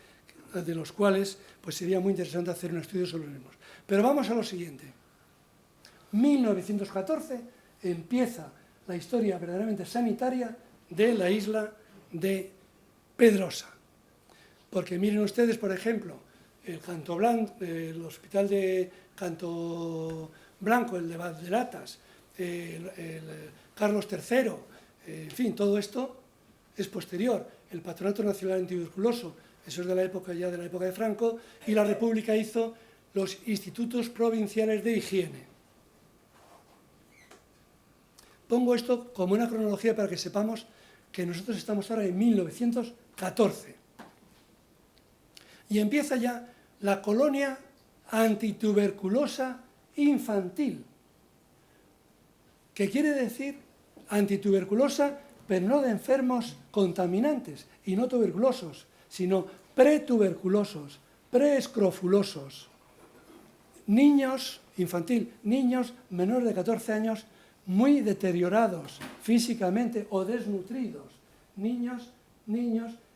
de los cuales pues sería muy interesante hacer un estudio sobre los mismos. Pero vamos a lo siguiente. 1914 empieza la historia verdaderamente sanitaria de la isla de Pedrosa. Porque miren ustedes, por ejemplo, el hospital de Canto Blanco, el de Valdellatas, el Carlos III, en fin, todo esto es posterior. El Patronato Nacional Antituberculoso, eso es de la época de Franco, y la República hizo los Institutos Provinciales de Higiene. Pongo esto como una cronología para que sepamos que nosotros estamos ahora en 1914. Y empieza ya la colonia antituberculosa infantil, que quiere decir antituberculosa, pero no de enfermos contaminantes y no tuberculosos, sino pretuberculosos, preescrofulosos. Niños, infantil, niños menores de 14 años muy deteriorados físicamente o desnutridos. Niños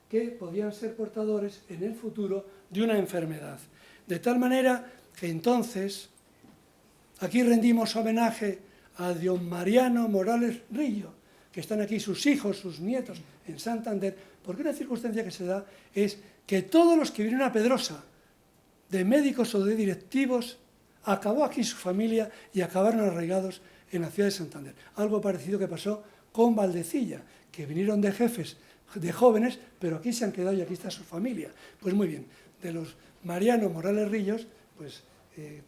que podían ser portadores en el futuro de una enfermedad. De tal manera que entonces, aquí rendimos homenaje a don Mariano Morales Rillo, que están aquí sus hijos, sus nietos, en Santander, porque una circunstancia que se da es que todos los que vinieron a Pedrosa, de médicos o de directivos, acabó aquí su familia y acabaron arraigados en la ciudad de Santander. Algo parecido que pasó con Valdecilla, que vinieron de jefes, de jóvenes, pero aquí se han quedado y aquí está su familia. Pues muy bien, de los Mariano Morales Rillos, pues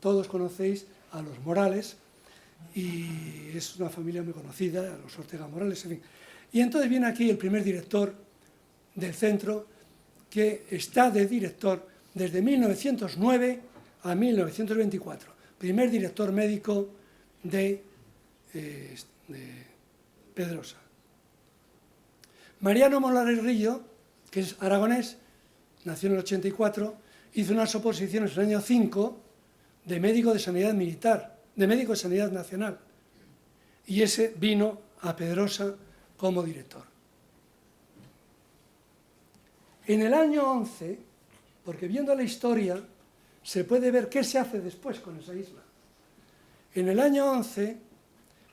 todos conocéis a los Morales, y es una familia muy conocida, los Ortega Morales, en fin. Y entonces viene aquí el primer director del centro, que está de director desde 1909 a 1924. Primer director médico de Pedrosa. Mariano Morales Rillo, que es aragonés, nació en el 84, hizo unas oposiciones en el año 5 de médico de sanidad militar, de médico de sanidad nacional, y ese vino a Pedrosa como director. En el año 11, porque viendo la historia se puede ver qué se hace después con esa isla. En el año 11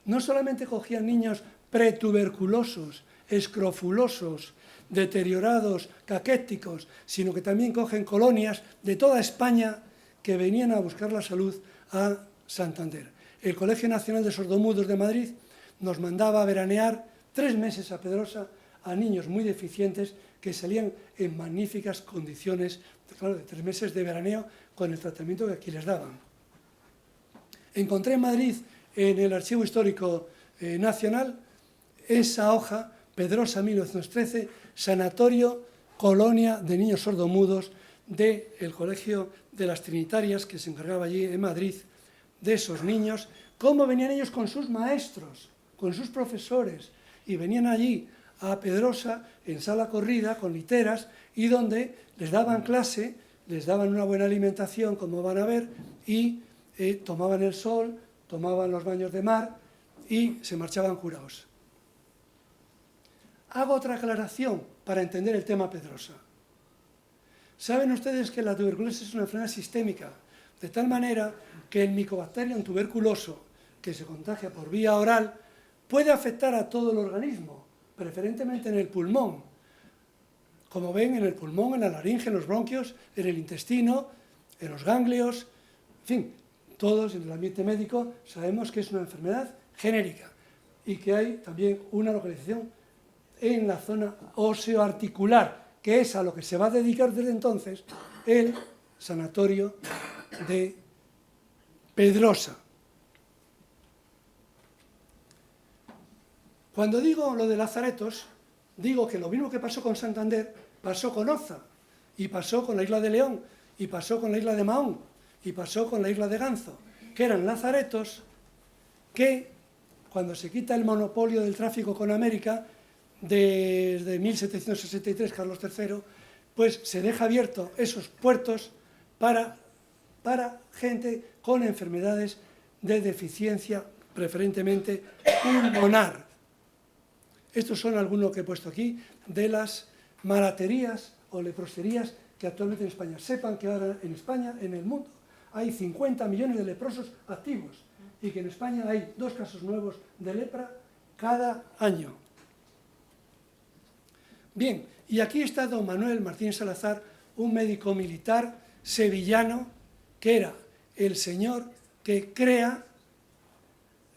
no solamente cogían niños pretuberculosos, escrofulosos, deteriorados, caquéticos, sino que también cogen colonias de toda España que venían a buscar la salud a Santander. El Colegio Nacional de Sordomudos de Madrid nos mandaba a veranear 3 meses a Pedrosa a niños muy deficientes que salían en magníficas condiciones, claro, de 3 meses de veraneo con el tratamiento que aquí les daban. Encontré en Madrid, en el Archivo Histórico Nacional, esa hoja, Pedrosa 1913, Sanatorio Colonia de Niños Sordomudos del Colegio de las Trinitarias, que se encargaba allí en Madrid de esos niños, cómo venían ellos con sus maestros, con sus profesores, y venían allí a Pedrosa en sala corrida, con literas, y donde les daban clase, les daban una buena alimentación, como van a ver, y tomaban el sol, tomaban los baños de mar y se marchaban curados. Hago otra aclaración para entender el tema Pedrosa. Saben ustedes que la tuberculosis es una enfermedad sistémica, de tal manera que el Mycobacterium tuberculoso, que se contagia por vía oral, puede afectar a todo el organismo, preferentemente en el pulmón. Como ven, en el pulmón, en la laringe, en los bronquios, en el intestino, en los ganglios, en fin, todos en el ambiente médico sabemos que es una enfermedad genérica y que hay también una localización en la zona óseo-articular, que es a lo que se va a dedicar desde entonces el sanatorio de Pedrosa. Cuando digo lo de lazaretos, digo que lo mismo que pasó con Santander, pasó con Oza, y pasó con la isla de León, y pasó con la isla de Mahón, y pasó con la isla de Ganzo, que eran lazaretos que cuando se quita el monopolio del tráfico con América, desde 1763, Carlos III, pues se deja abierto esos puertos para gente con enfermedades de deficiencia, preferentemente pulmonar. Estos son algunos que he puesto aquí, de las malaterías o leproserías que actualmente en España. Sepan que ahora en España, en el mundo, hay 50 millones de leprosos activos y que en España hay 2 casos nuevos de lepra cada año. Bien, y aquí está don Manuel Martínez Salazar, un médico militar sevillano que era el señor que crea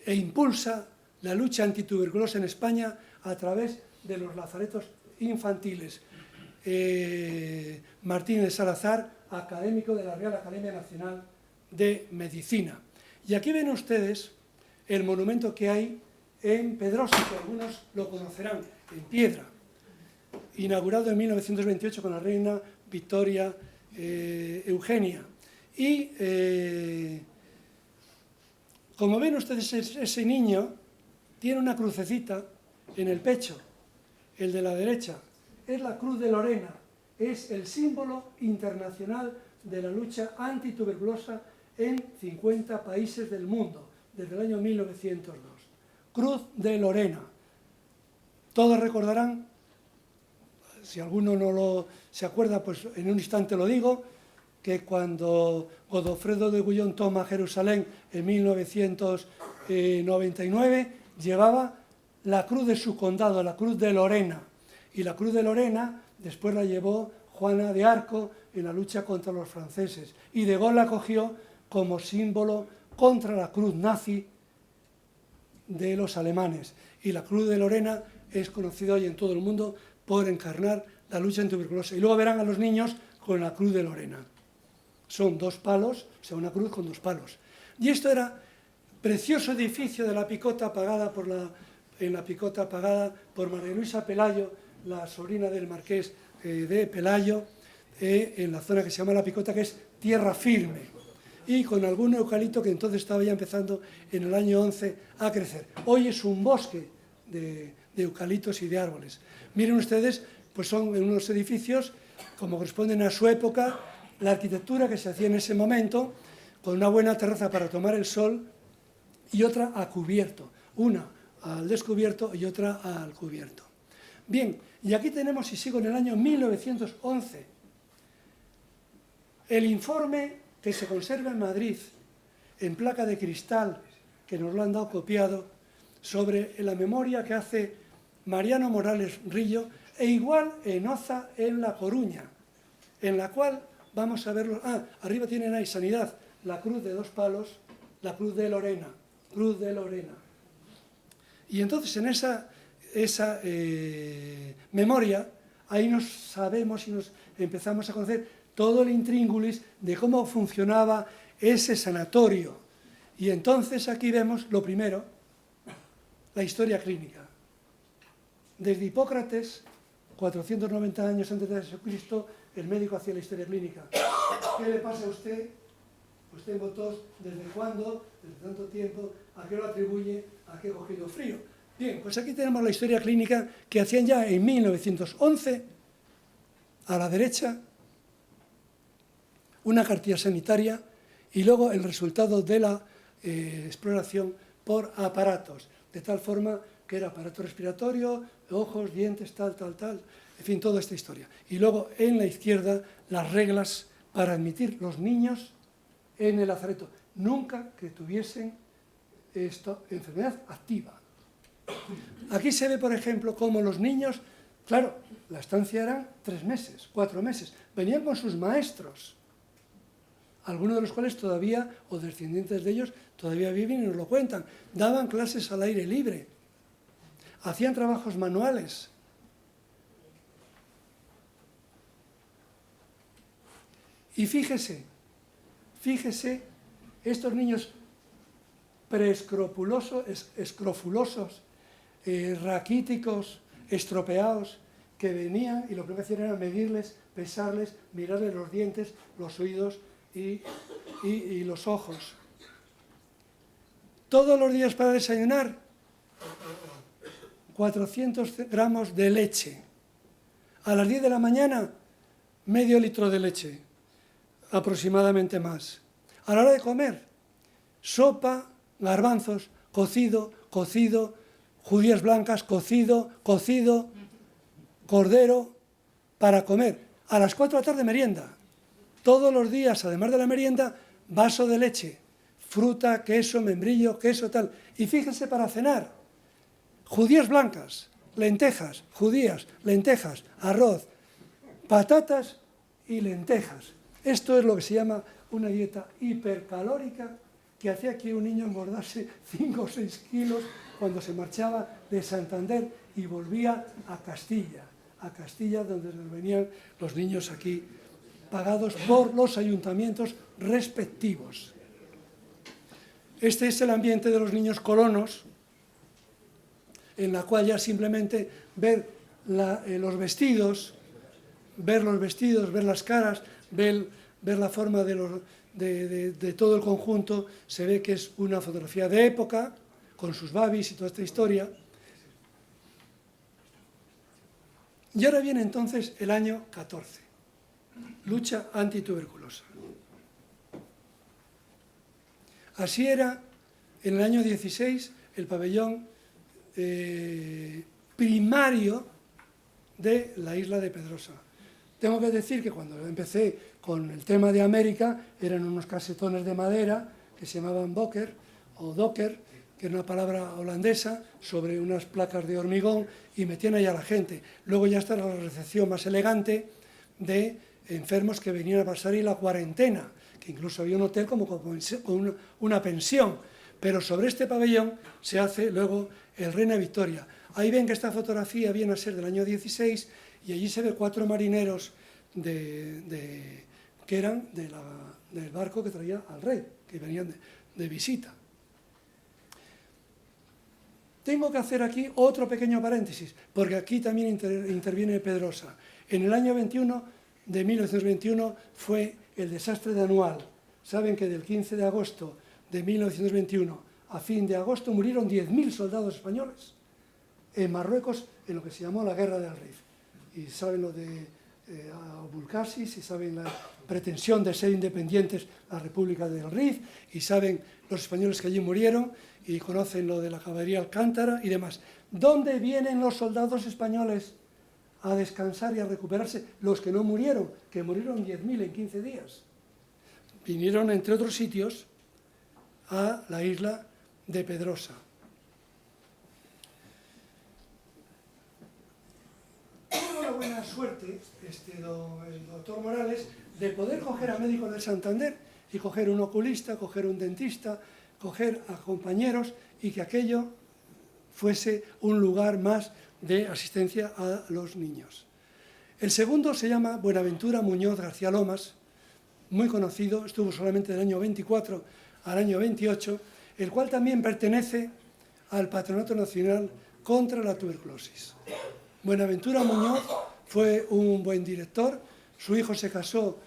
e impulsa la lucha antituberculosa en España a través de los lazaretos infantiles. Martínez Salazar, académico de la Real Academia Nacional de Medicina. Y aquí ven ustedes el monumento que hay en Pedrosa, que algunos lo conocerán, en piedra, inaugurado en 1928 con la reina Victoria Eugenia. Y como ven ustedes, ese niño tiene una crucecita en el pecho, el de la derecha, es la Cruz de Lorena, es el símbolo internacional de la lucha antituberculosa en 50 países del mundo, desde el año 1902. Cruz de Lorena. Todos recordarán, si alguno no se acuerda, pues en un instante lo digo, que cuando Godofredo de Bouillon toma Jerusalén en 1999, llevaba la cruz de su condado, la Cruz de Lorena. Y la Cruz de Lorena después la llevó Juana de Arco en la lucha contra los franceses. Y de Gaulle la cogió como símbolo contra la cruz nazi de los alemanes. Y la Cruz de Lorena es conocida hoy en todo el mundo por encarnar la lucha antituberculosa. Y luego verán a los niños con la Cruz de Lorena. Son 2 palos, o sea, una cruz con 2 palos. Y esto era precioso edificio de la Picota pagada por María Luisa Pelayo, la sobrina del marqués de Pelayo, en la zona que se llama La Picota, que es tierra firme, y con algún eucalipto que entonces estaba ya empezando en el año 11 a crecer. Hoy es un bosque de eucaliptos y de árboles. Miren ustedes, pues son unos edificios, como corresponden a su época, la arquitectura que se hacía en ese momento, con una buena terraza para tomar el sol y otra a cubierto, una al descubierto y otra al cubierto. Bien, y aquí tenemos, y sigo en el año 1911, el informe que se conserva en Madrid, en placa de cristal, que nos lo han dado copiado, sobre la memoria que hace Mariano Morales Rillo, e igual en Oza, en La Coruña, en la cual vamos a verlo. Arriba tienen ahí Sanidad, la cruz de 2 palos, la Cruz de Lorena, Cruz de Lorena. Y entonces en esa memoria, ahí nos sabemos y nos empezamos a conocer todo el intríngulis de cómo funcionaba ese sanatorio. Y entonces aquí vemos lo primero, la historia clínica. Desde Hipócrates, 490 años antes de Jesucristo, el médico hacía la historia clínica. ¿Qué le pasa a usted? Pues tengo tos. ¿Desde cuándo? Desde tanto tiempo. ¿A qué lo atribuye? ¿A qué he cogido frío? Bien, pues aquí tenemos la historia clínica que hacían ya en 1911, a la derecha, una cartilla sanitaria y luego el resultado de la exploración por aparatos, de tal forma que era aparato respiratorio, ojos, dientes, tal, en fin, toda esta historia. Y luego en la izquierda las reglas para admitir los niños en el lazareto, nunca que tuviesen esta enfermedad activa. Aquí se ve, por ejemplo, cómo los niños, claro, la estancia eran 3 meses, 4 meses, venían con sus maestros, algunos de los cuales todavía, o descendientes de ellos, todavía viven y nos lo cuentan, daban clases al aire libre, hacían trabajos manuales. Y fíjese, estos niños escrofulosos, raquíticos, estropeados, que venían y lo que hacían era medirles, pesarles, mirarles los dientes, los oídos y los ojos. Todos los días para desayunar, 400 gramos de leche. A las 10 de la mañana, medio litro de leche, aproximadamente más. A la hora de comer, sopa, garbanzos, cocido, judías blancas, cocido, cordero, para comer. A las 4 de la tarde, merienda. Todos los días, además de la merienda, vaso de leche, fruta, queso, membrillo, queso, tal. Y fíjense, para cenar, judías blancas, lentejas, judías, lentejas, arroz, patatas y lentejas. Esto es lo que se llama una dieta hipercalórica que hacía que un niño engordase 5 o 6 kilos cuando se marchaba de Santander y volvía a Castilla, donde nos venían los niños aquí, pagados por los ayuntamientos respectivos. Este es el ambiente de los niños colonos, en la cual ya simplemente ver los vestidos, ver las caras, ver la forma de todo el conjunto, se ve que es una fotografía de época, con sus babis y toda esta historia. Y ahora viene entonces el año 14, lucha antituberculosa. Así era en el año 16 el pabellón primario de la isla de Pedrosa. Tengo que decir que cuando empecé con el tema de América eran unos casetones de madera que se llamaban Boker o Docker, que era una palabra holandesa, sobre unas placas de hormigón, y metían ahí a la gente. Luego ya está la recepción más elegante de enfermos que venían a pasar ahí la cuarentena, que incluso había un hotel como una pensión. Pero sobre este pabellón se hace luego el Reina Victoria. Ahí ven que esta fotografía viene a ser del año 16 y allí se ve 4 marineros que eran del barco que traía al rey, que venían de visita. Tengo que hacer aquí otro pequeño paréntesis, porque aquí también interviene Pedrosa. En el año 1921 fue el desastre de Anual. Saben que del 15 de agosto de 1921 a fin de agosto murieron 10.000 soldados españoles en Marruecos en lo que se llamó la Guerra del Rif. Y saben lo de Abulcasis, y saben la pretensión de ser independientes la República del Rif, y saben los españoles que allí murieron, y conocen lo de la caballería Alcántara y demás. ¿Dónde vienen los soldados españoles a descansar y a recuperarse? Los que no murieron, que murieron 10.000 en 15 días. Vinieron, entre otros sitios, a la isla de Pedrosa. Tuvo la buena suerte, el doctor Morales, de poder coger a médicos de Santander y coger un oculista, coger un dentista, coger a compañeros, y que aquello fuese un lugar más de asistencia a los niños. El segundo se llama Buenaventura Muñoz García Lomas, muy conocido, estuvo solamente del año 24 al año 28, el cual también pertenece al Patronato Nacional contra la Tuberculosis. Buenaventura Muñoz fue un buen director, su hijo se casó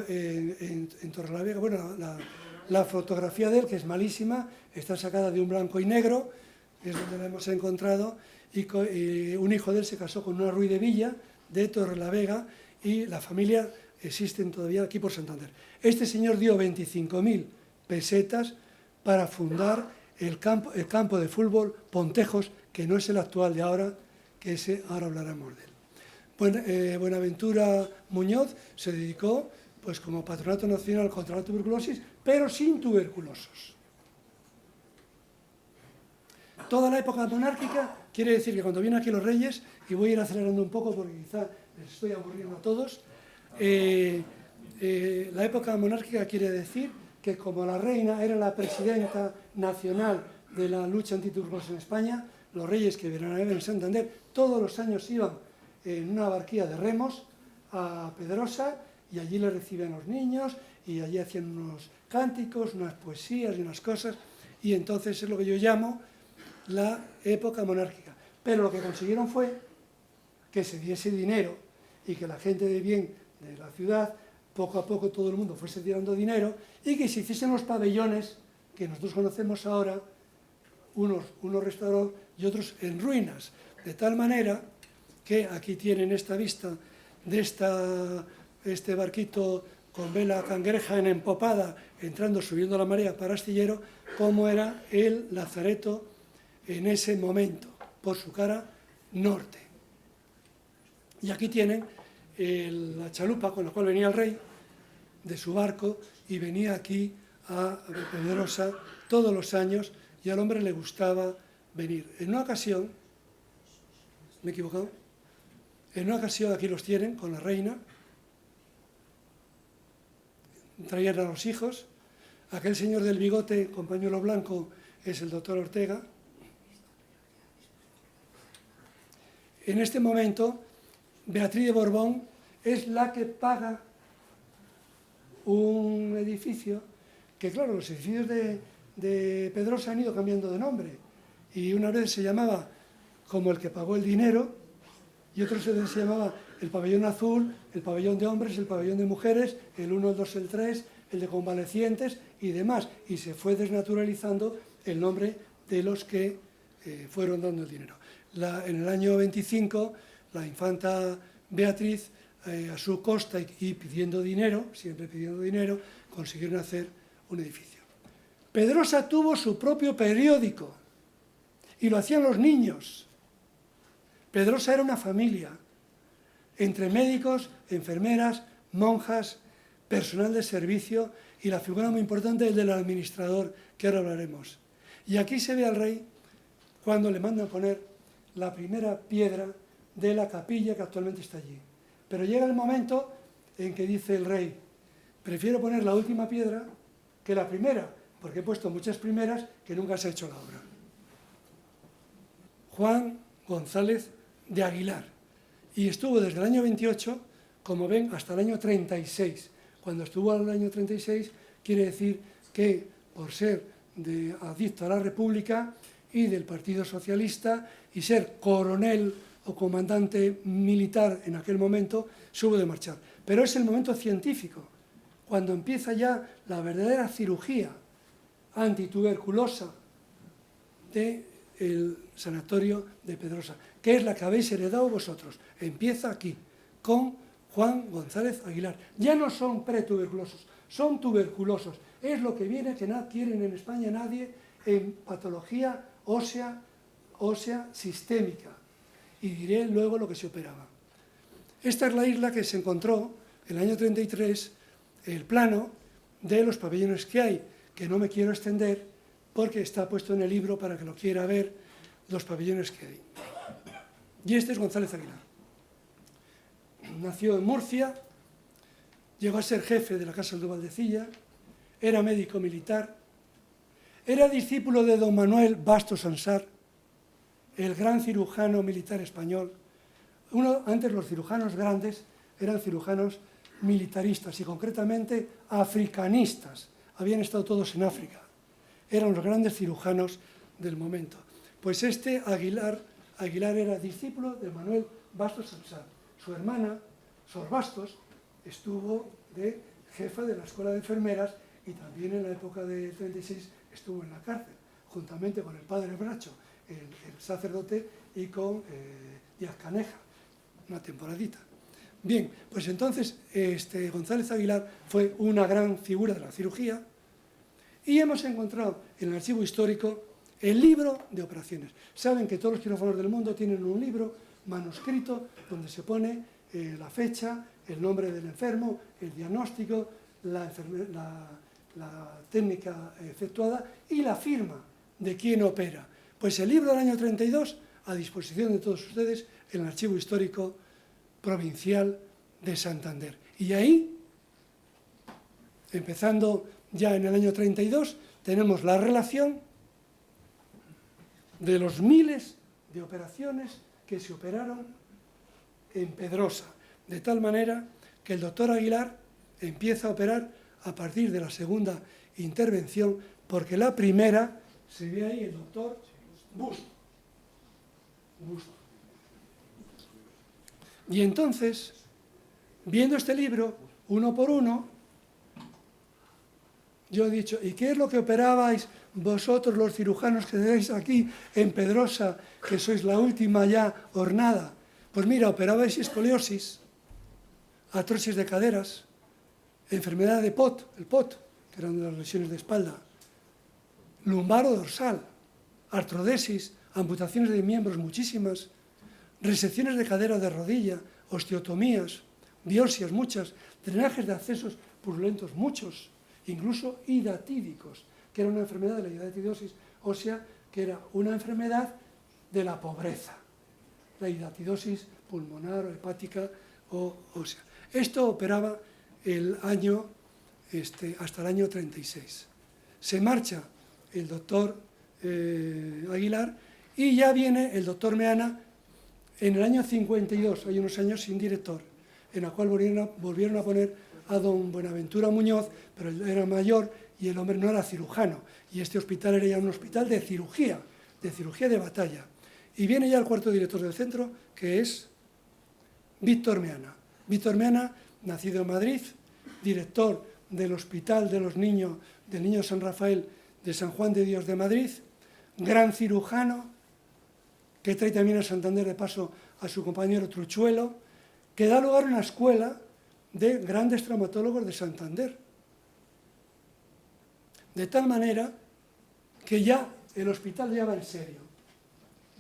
en Torrelavega. Bueno, la fotografía de él, que es malísima, está sacada de un blanco y negro, es donde la hemos encontrado, y un hijo de él se casó con una Ruiz de Villa, de Torrelavega, y la familia existen todavía aquí por Santander. Este señor dio 25.000 pesetas para fundar el campo de fútbol Pontejos, que no es el actual de ahora, que ese ahora hablaremos de él. Buenaventura Muñoz se dedicó pues como Patronato Nacional contra la Tuberculosis, pero sin tuberculosos. Toda la época monárquica quiere decir que cuando vienen aquí los reyes, y voy a ir acelerando un poco porque quizá les estoy aburriendo a todos, la época monárquica quiere decir que como la reina era la presidenta nacional de la lucha antituberculosis en España, los reyes que vinieron a ver en Santander todos los años iban en una barquilla de remos a Pedrosa, y allí le reciben los niños, y allí hacían unos cánticos, unas poesías y unas cosas, y entonces es lo que yo llamo la época monárquica. Pero lo que consiguieron fue que se diese dinero y que la gente de bien de la ciudad, poco a poco todo el mundo fuese tirando dinero, y que se hiciesen los pabellones que nosotros conocemos ahora, unos restaurados y otros en ruinas, de tal manera que aquí tienen esta vista de este barquito con vela cangreja en empopada, entrando, subiendo la marea para Astillero, cómo era el lazareto en ese momento, por su cara norte. Y aquí tienen la chalupa con la cual venía el rey, de su barco, y venía aquí a Pedrosa todos los años, y al hombre le gustaba venir. En una ocasión, ¿me he equivocado? En una ocasión, aquí los tienen, con la reina, traían a los hijos. Aquel señor del bigote con pañuelo blanco es el doctor Ortega. En este momento, Beatriz de Borbón es la que paga un edificio que, claro, los edificios de Pedrosa han ido cambiando de nombre, y una vez se llamaba como el que pagó el dinero, y otras veces se llamaba el pabellón azul, el pabellón de hombres, el pabellón de mujeres, el 1, el 2, el 3, el de convalecientes y demás, y se fue desnaturalizando el nombre de los que fueron dando el dinero. En el año 25, la infanta Beatriz, a su costa y pidiendo dinero, siempre pidiendo dinero, consiguieron hacer un edificio. Pedrosa tuvo su propio periódico, y lo hacían los niños. Pedrosa era una familia, entre médicos, enfermeras, monjas, personal de servicio, y la figura muy importante es del administrador, que ahora hablaremos. Y aquí se ve al rey cuando le mandan poner la primera piedra de la capilla que actualmente está allí. Pero llega el momento en que dice el rey: prefiero poner la última piedra que la primera, porque he puesto muchas primeras que nunca se ha hecho la obra. Juan González de Aguilar, y estuvo desde el año 28, como ven, hasta el año 36. Cuando estuvo al año 36, quiere decir que, por ser adicto a la República y del Partido Socialista, y ser coronel o comandante militar en aquel momento, se hubo de marchar. Pero es el momento científico, cuando empieza ya la verdadera cirugía antituberculosa del sanatorio de Pedrosa, que es la que habéis heredado vosotros. Empieza aquí, con Juan González Aguilar. Ya no son pretuberculosos, son tuberculosos. Es lo que viene, que no quieren en España nadie, en patología ósea sistémica. Y diré luego lo que se operaba. Esta es la isla que se encontró en el año 33, el plano de los pabellones que hay, que no me quiero extender porque está puesto en el libro para que lo quiera ver, los pabellones que hay. Y este es González Aguilar. Nació en Murcia, llegó a ser jefe de la Casa de Valdecilla, era médico militar, era discípulo de don Manuel Bastos Ansar, el gran cirujano militar español. Antes los cirujanos grandes eran cirujanos militaristas y concretamente africanistas. Habían estado todos en África. Eran los grandes cirujanos del momento. Pues este Aguilar era discípulo de Manuel Bastos Ansar. Su hermana, Sor Bastos, estuvo de jefa de la Escuela de Enfermeras y también en la época de 36 estuvo en la cárcel, juntamente con el padre Bracho, el sacerdote, y con Díaz Caneja, una temporadita. Bien, pues entonces González Aguilar fue una gran figura de la cirugía, y hemos encontrado en el archivo histórico el libro de operaciones. Saben que todos los quirófanos del mundo tienen un libro manuscrito donde se pone la fecha, el nombre del enfermo, el diagnóstico, la técnica efectuada y la firma de quien opera. Pues el libro del año 32, a disposición de todos ustedes, en el Archivo Histórico Provincial de Santander. Y ahí, empezando ya en el año 32, tenemos la relación de los miles de operaciones que se operaron en Pedrosa, de tal manera que el doctor Aguilar empieza a operar a partir de la segunda intervención, porque la primera, se ve ahí el doctor Busto. Y entonces, viendo este libro, uno por uno, yo he dicho, ¿y qué es lo que operabais vosotros los cirujanos que tenéis aquí en Pedrosa, que sois la última ya hornada? Pues mira, operabais escoliosis, artrosis de caderas, enfermedad de POT, el POT, que eran las lesiones de espalda, lumbar o dorsal, artrodesis, amputaciones de miembros muchísimas, resecciones de cadera o de rodilla, osteotomías, biopsias muchas, drenajes de accesos purulentos muchos, incluso hidatídicos, que era una enfermedad de la hidatidosis ósea, que era una enfermedad de la pobreza, la hidatidosis pulmonar o hepática o ósea. Esto operaba el año, hasta el año 36. Se marcha el doctor Aguilar y ya viene el doctor Meana en el año 52, hay unos años sin director, en la cual volvieron a poner a don Buenaventura Muñoz, pero él era mayor y el hombre no era cirujano, y este hospital era ya un hospital de cirugía de batalla. Y viene ya el cuarto director del centro, que es Víctor Meana. Víctor Meana, nacido en Madrid, director del Hospital de los Niños, del Niño San Rafael de San Juan de Dios de Madrid, gran cirujano, que trae también a Santander de paso a su compañero Truchuelo, que da lugar a una escuela de grandes traumatólogos de Santander. De tal manera que ya el hospital ya va en serio.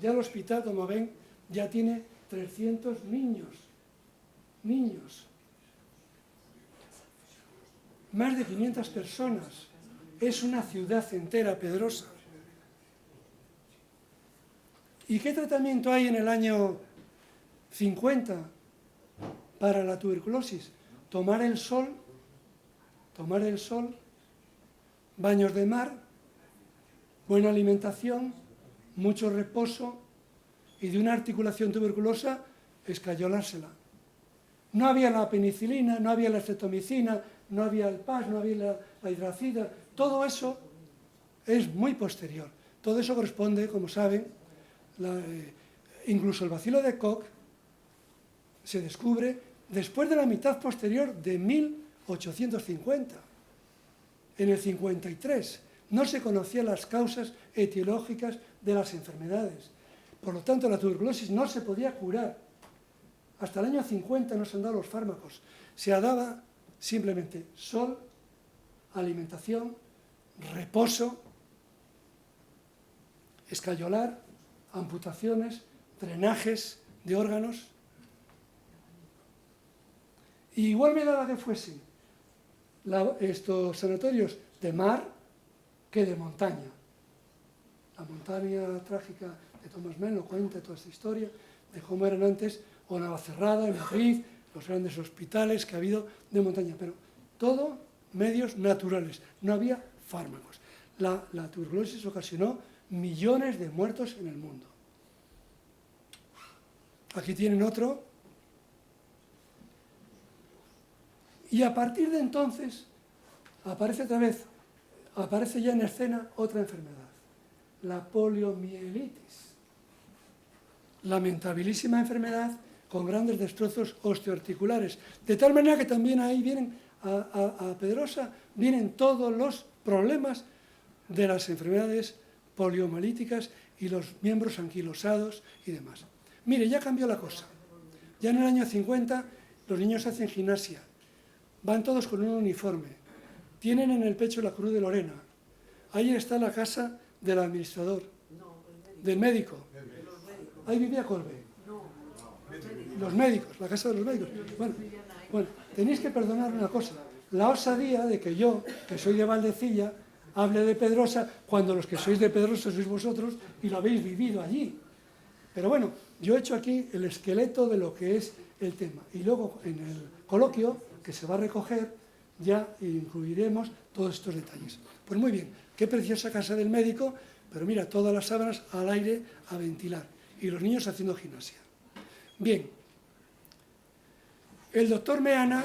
Ya el hospital, como ven, ya tiene 300 niños. Más de 500 personas. Es una ciudad entera, Pedrosa. ¿Y qué tratamiento hay en el año 50 para la tuberculosis? Tomar el sol, baños de mar, buena alimentación, mucho reposo y de una articulación tuberculosa, escayolársela. No había la penicilina, no había la estreptomicina, no había el PAS, no había la hidracida. Todo eso es muy posterior. Todo eso corresponde, como saben, incluso el bacilo de Koch se descubre después de la mitad posterior de 1850. En el 53 no se conocían las causas etiológicas de las enfermedades. Por lo tanto, la tuberculosis no se podía curar. Hasta el año 50 no se han dado los fármacos. Se daba simplemente sol, alimentación, reposo, escayolar, amputaciones, drenajes de órganos. Y igual me daba que fuesen estos sanatorios de mar que de montaña. La montaña trágica de Thomas Mann lo cuenta toda esta historia de cómo eran antes o Navacerrada, en Madrid, los grandes hospitales que ha habido de montaña, pero todo medios naturales, no había fármacos. La tuberculosis ocasionó millones de muertos en el mundo. Aquí tienen otro. Y a partir de entonces aparece ya en escena otra enfermedad, la poliomielitis. Lamentabilísima enfermedad con grandes destrozos osteoarticulares. De tal manera que también ahí vienen, a Pedrosa, vienen todos los problemas de las enfermedades poliomielíticas y los miembros anquilosados y demás. Mire, ya cambió la cosa. Ya en el año 50 los niños hacen gimnasia. Van todos con un uniforme. Tienen en el pecho la Cruz de Lorena. Ahí está la casa del administrador, del médico. Ahí vivía Colbe. Los médicos, la casa de los médicos. Bueno, tenéis que perdonar una cosa. La osadía de que yo, que soy de Valdecilla, hable de Pedrosa, cuando los que sois de Pedrosa sois vosotros y lo habéis vivido allí. Pero bueno, yo he hecho aquí el esqueleto de lo que es el tema. Y luego en el coloquio, que se va a recoger, ya incluiremos todos estos detalles. Pues muy bien, qué preciosa casa del médico, pero mira, todas las sábanas al aire a ventilar. Y los niños haciendo gimnasia. Bien, el doctor Meana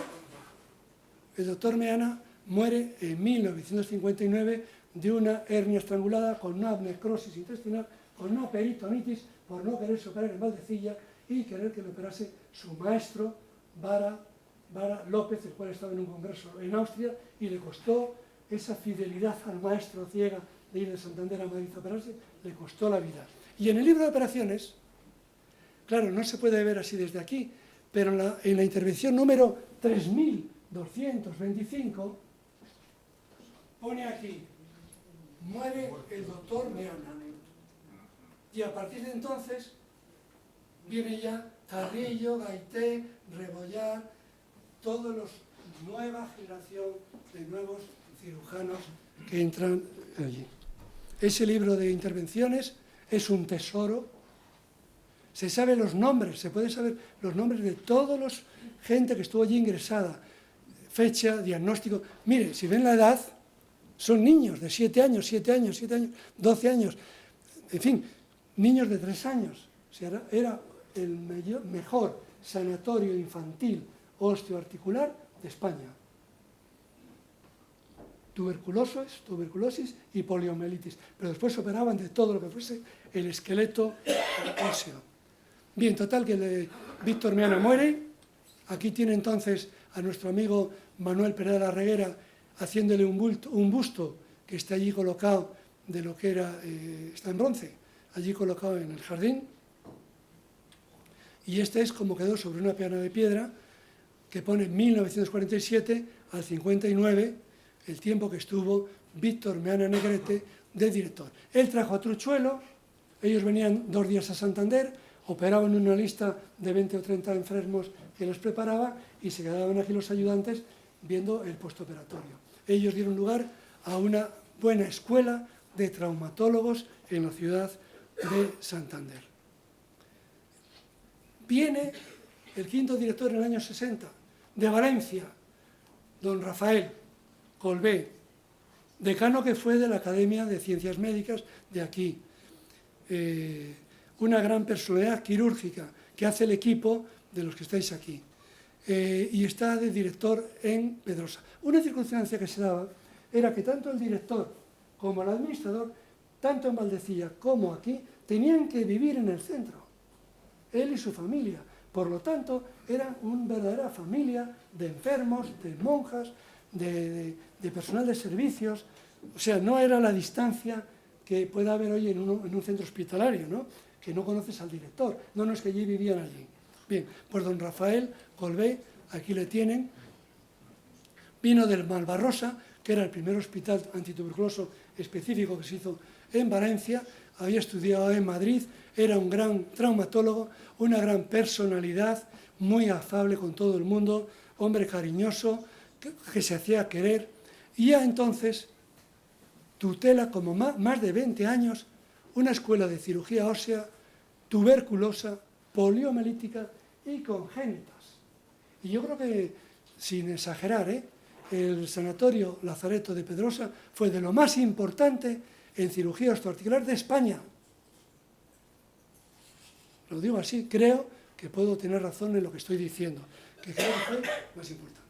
muere en 1959 de una hernia estrangulada con una necrosis intestinal, con una peritonitis, por no quererse operar en Valdecilla y querer que le operase su maestro, Vara López, el cual estaba en un congreso en Austria, y le costó esa fidelidad al maestro ciega de ir de Santander a Madrid a operarse, le costó la vida. Y en el libro de operaciones, claro, no se puede ver así desde aquí, pero en la intervención número 3225, pone aquí, muere el doctor Meana. Y a partir de entonces viene ya Carrillo, Gaité, Rebollar, toda la nueva generación de nuevos cirujanos que entran allí. Ese libro de intervenciones es un tesoro. Se sabe los nombres, se puede saber los nombres de toda la gente que estuvo allí ingresada, fecha, diagnóstico. Mire, si ven la edad, son niños de 7 años, 7 años, 7 años, 12 años, en fin, niños de 3 años. O sea, era el mejor sanatorio infantil osteoarticular de España. Tuberculosis y poliomielitis, pero después operaban de todo lo que fuese el esqueleto óseo. Bien, total que Víctor Meana muere. Aquí tiene entonces a nuestro amigo Manuel Pérez de la Reguera haciéndole un busto que está allí colocado de lo que era, está en bronce, allí colocado en el jardín. Y este es como quedó sobre una piana de piedra que pone 1947 al 59, el tiempo que estuvo Víctor Meana Negrete de director. Él trajo a Truchuelo, ellos venían 2 días a Santander, operaban una lista de 20 o 30 enfermos que los preparaba y se quedaban aquí los ayudantes viendo el postoperatorio. Ellos dieron lugar a una buena escuela de traumatólogos en la ciudad de Santander. Viene el 5º director en el año 60, de Valencia, don Rafael Colbé, decano que fue de la Academia de Ciencias Médicas de aquí. Una gran personalidad quirúrgica que hace el equipo de los que estáis aquí. Y está de director en Pedrosa. Una circunstancia que se daba era que tanto el director como el administrador, tanto en Valdecilla como aquí, tenían que vivir en el centro, él y su familia. Por lo tanto, eran una verdadera familia de enfermos, de monjas, de personal de servicios. O sea, no era la distancia que pueda haber hoy en un centro hospitalario, ¿no? Que no conoces al director. No es que allí vivían allí. Bien, pues don Rafael Colbé, aquí le tienen, vino del Malvarrosa, que era el primer hospital antituberculoso específico que se hizo en Valencia, había estudiado en Madrid, era un gran traumatólogo, una gran personalidad, muy afable con todo el mundo, hombre cariñoso, que se hacía querer, y ya entonces tutela como más de 20 años una escuela de cirugía ósea, tuberculosa, poliomielítica y congénitas. Y yo creo que, sin exagerar, el Sanatorio Lazareto de Pedrosa fue de lo más importante en cirugía osteoarticular de España. Lo digo así, creo que puedo tener razón en lo que estoy diciendo, que creo que fue más importante.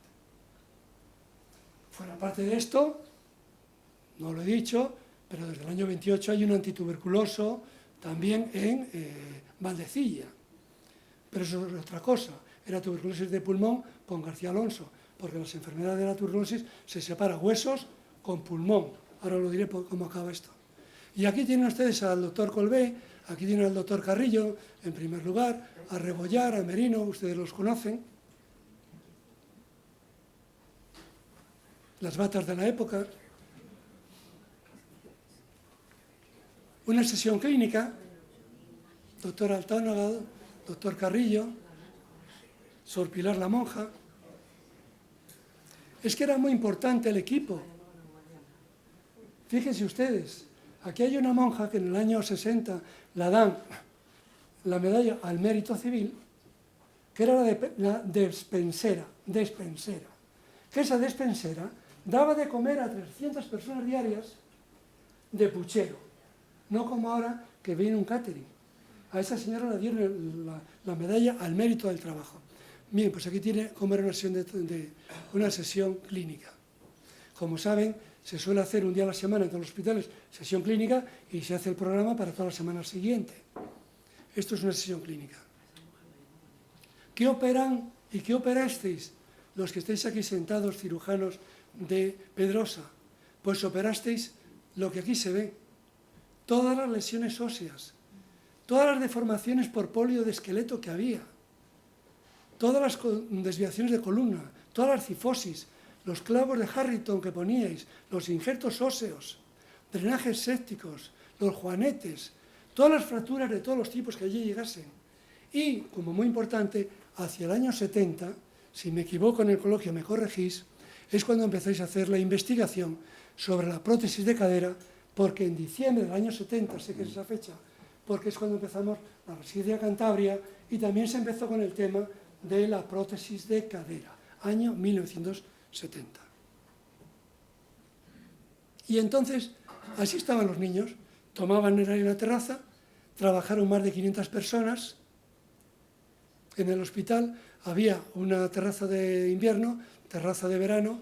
Fuera parte de esto, no lo he dicho, pero desde el año 28 hay un antituberculoso también en Valdecilla. Pero eso es otra cosa, era tuberculosis de pulmón con García Alonso, porque las enfermedades de la tuberculosis se separa huesos con pulmón. Ahora lo diré cómo acaba esto. Y aquí tienen ustedes al doctor Colbé, aquí tienen al doctor Carrillo, en primer lugar, a Rebollar, a Merino, ustedes los conocen. Las batas de la época. Una sesión clínica, doctor Altánaga, doctor Carrillo, Sor Pilar la monja. Es que era muy importante el equipo. Fíjense ustedes, aquí hay una monja que en el año 60 la dan la medalla al mérito civil, que era la despensera, que esa despensera daba de comer a 300 personas diarias de puchero, no como ahora que viene un catering. A esa señora le dieron la medalla al mérito del trabajo. Bien, pues aquí tiene como era una sesión clínica. Como saben, se suele hacer un día a la semana en todos los hospitales sesión clínica y se hace el programa para toda la semana siguiente. Esto es una sesión clínica. ¿Qué operan y qué operasteis los que estáis aquí sentados, cirujanos de Pedrosa? pues operasteis lo que aquí se ve, todas las lesiones óseas, todas las deformaciones por polio de esqueleto que había, todas las desviaciones de columna, todas las cifosis, los clavos de Harrington que poníais, los injertos óseos, drenajes sépticos, los juanetes, todas las fracturas de todos los tipos que allí llegasen. Y, como muy importante, hacia el año 70, si me equivoco en el coloquio me corregís, es cuando empezáis a hacer la investigación sobre la prótesis de cadera, porque en diciembre del año 70, sé que es esa fecha, porque es cuando empezamos la residencia Cantabria y también se empezó con el tema de la prótesis de cadera, año 1970. Y entonces, así estaban los niños, tomaban el aire en la terraza, trabajaron más de 500 personas. En el hospital había una terraza de invierno, terraza de verano,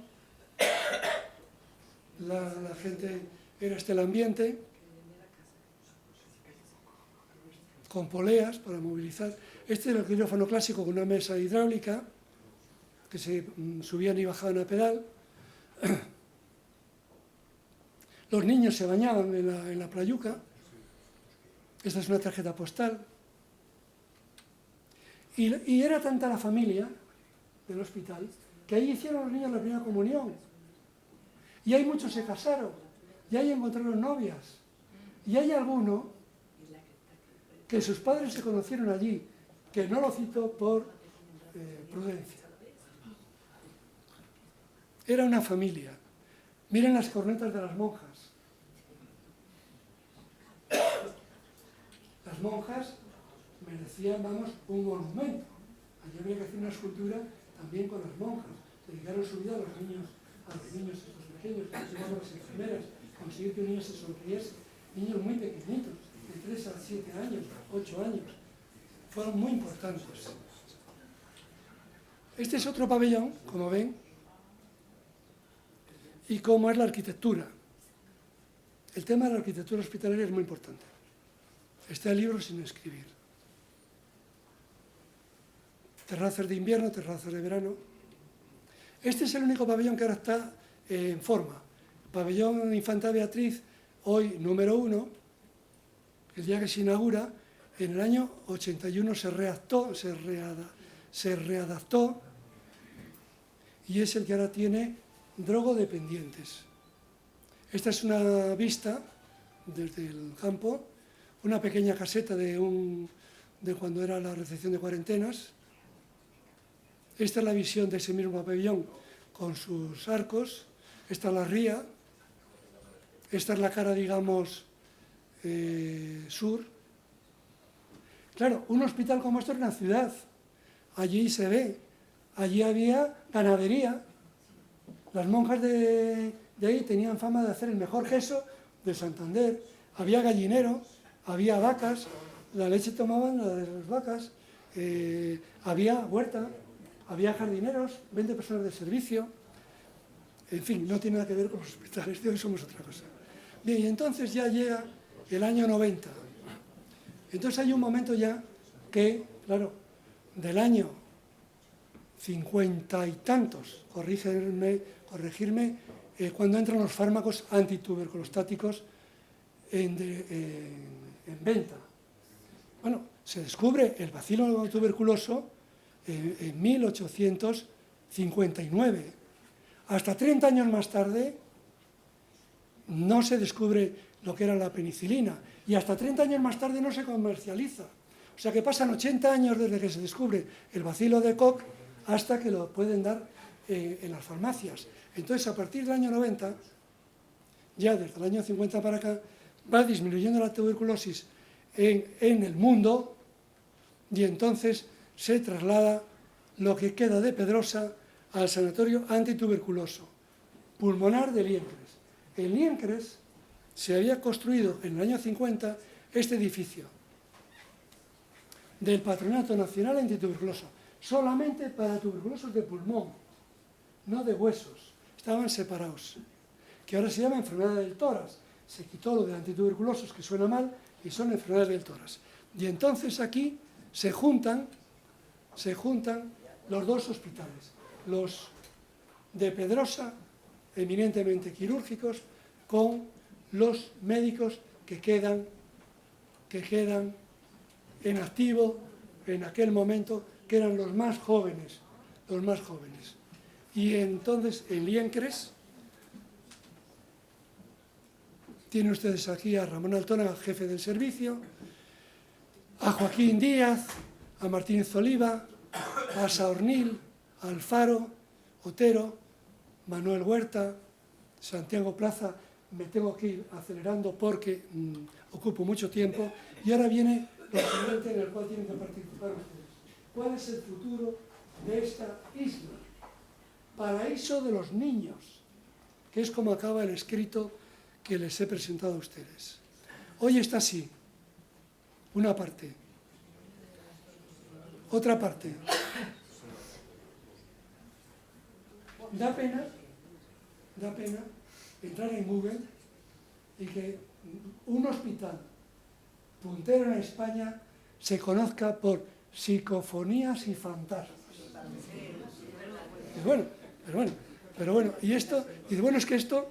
la gente era el ambiente, con poleas para movilizar. Este era el quirófano clásico con una mesa hidráulica que se subían y bajaban a pedal. Los niños se bañaban en la playuca. Esta es una tarjeta postal. Y era tanta la familia del hospital que ahí hicieron los niños la primera comunión. Y hay muchos se casaron, y ahí encontraron novias. Y hay alguno que sus padres se conocieron allí, que no lo cito por prudencia. Era una familia. Miren las cornetas de las monjas. Las monjas merecían, vamos, un monumento. Allí había que hacer una escultura también con las monjas. Dedicaron su vida a los niños estos pequeños, llevaban a las enfermeras, conseguir que un niño se sonriese. Niños muy pequeñitos, de 3 a 7 años, 8 años. Fueron muy importantes. Este es otro pabellón, como ven, y cómo es la arquitectura. El tema de la arquitectura hospitalaria es muy importante. Está el libro sin escribir. Terrazas de invierno, terrazas de verano. Este es el único pabellón que ahora está en forma. Pabellón Infanta Beatriz, hoy número 1, el día que se inaugura, en el año 81 se readaptó y es el que ahora tiene drogodependientes. Esta es una vista desde el campo, una pequeña caseta de cuando era la recepción de cuarentenas. Esta es la visión de ese mismo pabellón con sus arcos. Esta es la ría. Esta es la cara, digamos, sur. Claro, un hospital como esto es una ciudad. Allí se ve. Allí había ganadería. Las monjas de ahí tenían fama de hacer el mejor queso de Santander. Había gallinero, había vacas, la leche tomaban la de las vacas, había huerta, había jardineros, 20 personas de servicio. En fin, no tiene nada que ver con los hospitales, de hoy somos otra cosa. Bien, y entonces ya llega el año 90. Entonces hay un momento ya que, claro, del año 50 y tantos, corregirme, cuando entran los fármacos antituberculostáticos en venta. Bueno, se descubre el bacilo tuberculoso en 1859. Hasta 30 años más tarde no se descubre lo que era la penicilina y hasta 30 años más tarde no se comercializa. O sea que pasan 80 años desde que se descubre el bacilo de Koch hasta que lo pueden dar en las farmacias. Entonces, a partir del año 90, ya desde el año 50 para acá, va disminuyendo la tuberculosis en el mundo y entonces se traslada lo que queda de Pedrosa al sanatorio antituberculoso pulmonar de Liencres. En Liencres se había construido en el año 50 este edificio del Patronato Nacional Antituberculoso, solamente para tuberculosos de pulmón, no de huesos, estaban separados, que ahora se llama enfermedad del tórax. Se quitó lo de antituberculosos, que suena mal, y son enfermedades del tórax. Y entonces aquí se juntan los dos hospitales, los de Pedrosa eminentemente quirúrgicos, con los médicos que quedan en activo en aquel momento, que eran los más jóvenes. Y entonces, en Liencres, tienen ustedes aquí a Ramón Altona, jefe del servicio, a Joaquín Díaz, a Martínez Oliva, a Saornil, a Alfaro, Otero, Manuel Huerta, Santiago Plaza. Me tengo que ir acelerando porque ocupo mucho tiempo. Y ahora viene lo siguiente en el cual tienen que participar ustedes. ¿Cuál es el futuro de esta isla? Paraíso de los niños, que es como acaba el escrito que les he presentado a ustedes. Hoy está así, una parte. Otra parte. Da pena entrar en Google y que un hospital puntero en España se conozca por psicofonías y fantasmas. Pero bueno, y esto, y bueno, es que esto,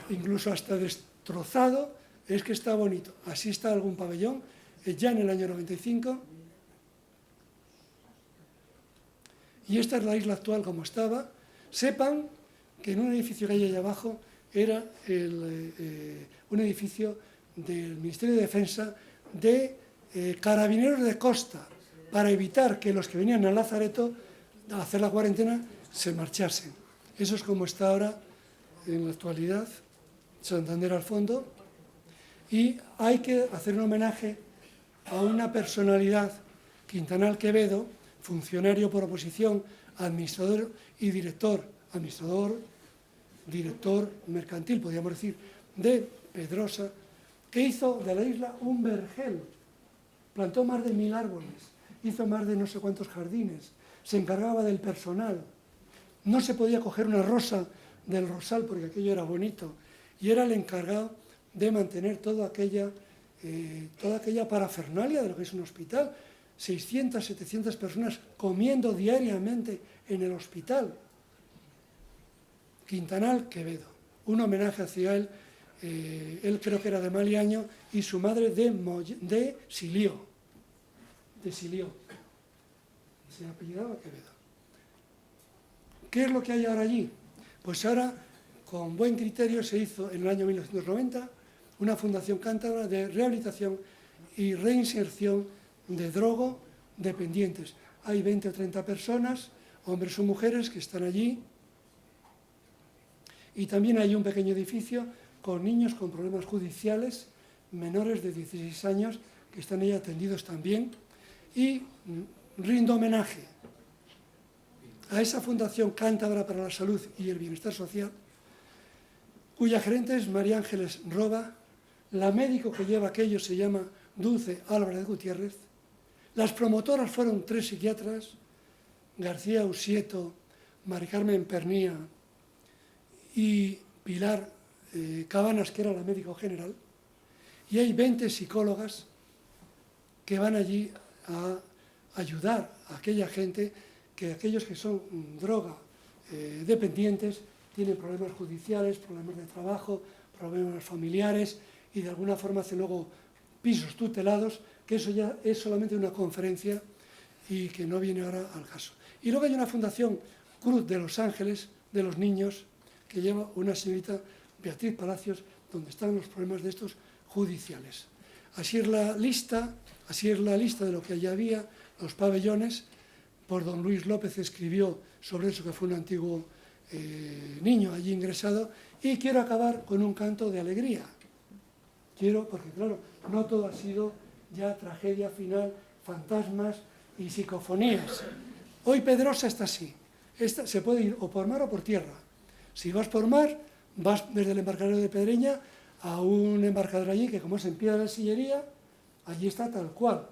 incluso hasta destrozado, es que está bonito. Así está algún pabellón, ya en el año 95, y esta es la isla actual como estaba. Sepan que en un edificio que hay allá abajo era un edificio del Ministerio de Defensa de carabineros de costa, para evitar que los que venían al Lazareto a hacer la cuarentena se marchasen. Eso es como está ahora en la actualidad, Santander al fondo. Y hay que hacer un homenaje a una personalidad, Quintanal Quevedo, funcionario por oposición, administrador y director mercantil, podríamos decir, de Pedrosa, que hizo de la isla un vergel, plantó más de 1000 árboles, hizo más de no sé cuántos jardines, se encargaba del personal, no se podía coger una rosa del rosal porque aquello era bonito, y era el encargado de mantener toda aquella parafernalia de lo que es un hospital. 600, 700 personas comiendo diariamente en el hospital. Quintanal Quevedo, un homenaje hacia él. Él creo que era de Maliaño y su madre de Silió. Se apellidaba Quevedo. ¿Qué es lo que hay ahora allí? Pues ahora, con buen criterio, se hizo en el año 1990 una fundación cántabra de rehabilitación y reinserción de drogodependientes. Hay 20 o 30 personas, hombres o mujeres, que están allí. Y también hay un pequeño edificio con niños con problemas judiciales, menores de 16 años, que están ahí atendidos también. Y rindo homenaje a esa Fundación Cántabra para la Salud y el Bienestar Social, cuya gerente es María Ángeles Roba. La médico que lleva aquello se llama Dulce Álvarez Gutiérrez. Las promotoras fueron 3 psiquiatras, García Usieto, Mari Carmen Pernía y Pilar Cabanas, que era la médico general. Y hay 20 psicólogas que van allí a ayudar a aquella gente, que aquellos que son droga dependientes tienen problemas judiciales, problemas de trabajo, problemas familiares, y de alguna forma hacen luego pisos tutelados, que eso ya es solamente una conferencia y que no viene ahora al caso. Y luego hay una fundación Cruz de Los Ángeles, de los niños, que lleva una señorita Beatriz Palacios, donde están los problemas de estos judiciales. Así es la lista de lo que allí había, los pabellones. Por don Luis López escribió sobre eso, que fue un antiguo niño allí ingresado. Y quiero acabar con un canto de alegría. Porque claro, no todo ha sido ya tragedia final, fantasmas y psicofonías. Hoy Pedrosa está así. Se puede ir o por mar o por tierra. Si vas por mar, vas desde el embarcadero de Pedreña a un embarcadero allí, que como es en Piedra de la Sillería, allí está tal cual.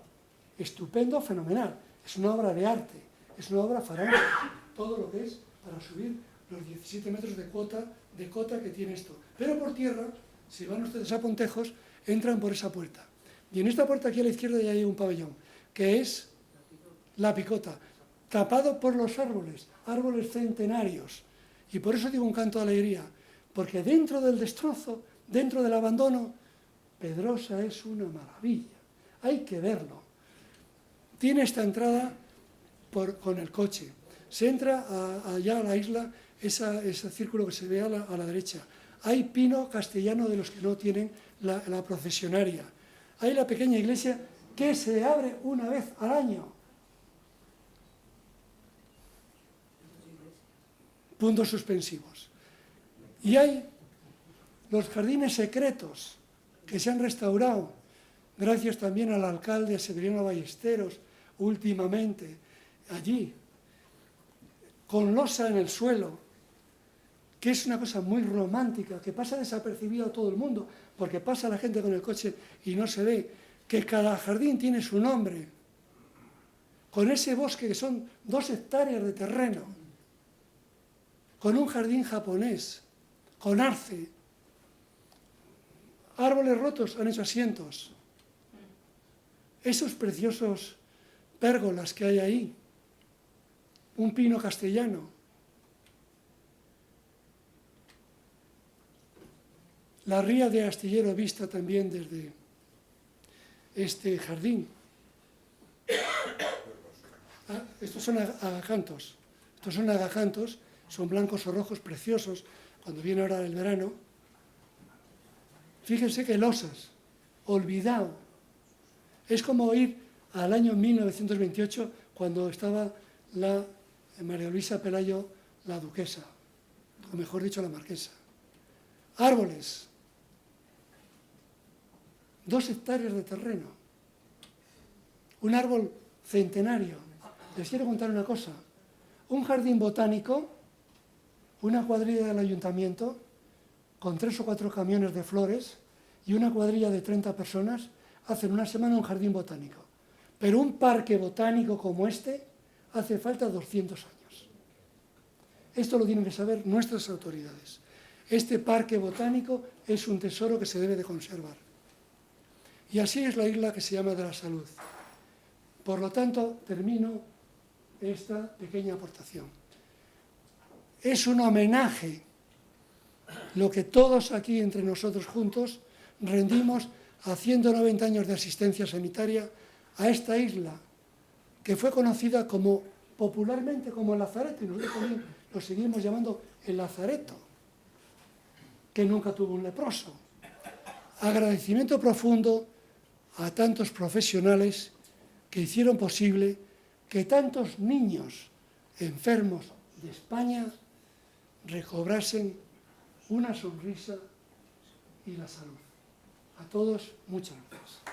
Estupendo, fenomenal. Es una obra de arte, es una obra faraónica. Todo lo que es para subir los 17 metros de cota que tiene esto. Pero por tierra, si van ustedes a Pontejos, entran por esa puerta. Y en esta puerta aquí a la izquierda ya hay un pabellón, que es la Picota, tapado por los árboles centenarios. Y por eso digo un canto de alegría, porque dentro del destrozo, dentro del abandono, Pedrosa es una maravilla. Hay que verlo. Tiene esta entrada con el coche. Se entra allá a la isla, ese círculo que se ve a la derecha. Hay pino castellano de los que no tienen la procesionaria. Hay la pequeña iglesia que se abre una vez al año. Puntos suspensivos. Y hay los jardines secretos que se han restaurado, gracias también al alcalde Severiano Ballesteros, últimamente, allí, con losa en el suelo, que es una cosa muy romántica, que pasa desapercibido a todo el mundo, porque pasa la gente con el coche y no se ve, que cada jardín tiene su nombre, con ese bosque que son 2 hectáreas de terreno, con un jardín japonés, con arce, árboles rotos han hecho asientos, esos preciosos pérgolas que hay ahí, un pino castellano, la ría de Astillero vista también desde este jardín. Estos son agacantos. Estos son agacantos, son blancos o rojos preciosos cuando viene ahora el verano. Fíjense que losas, olvidado. Es como ir al año 1928 cuando estaba la María Luisa Pelayo, la duquesa, o mejor dicho, la marquesa. Árboles. 2 hectáreas de terreno. Un árbol centenario. Les quiero contar una cosa. Un jardín botánico, una cuadrilla del ayuntamiento, con 3 o 4 camiones de flores y una cuadrilla de 30 personas, hacen una semana un jardín botánico. Pero un parque botánico como este hace falta 200 años. Esto lo tienen que saber nuestras autoridades. Este parque botánico es un tesoro que se debe de conservar. Y así es la isla que se llama de la Salud. Por lo tanto, termino esta pequeña aportación. Es un homenaje lo que todos aquí entre nosotros juntos rendimos a 190 años de asistencia sanitaria a esta isla, que fue conocida como, popularmente como el Lazareto, y nosotros también lo seguimos llamando el Lazareto, que nunca tuvo un leproso. Agradecimiento profundo a tantos profesionales que hicieron posible que tantos niños enfermos de España recobrasen una sonrisa y la salud. A todos, muchas gracias.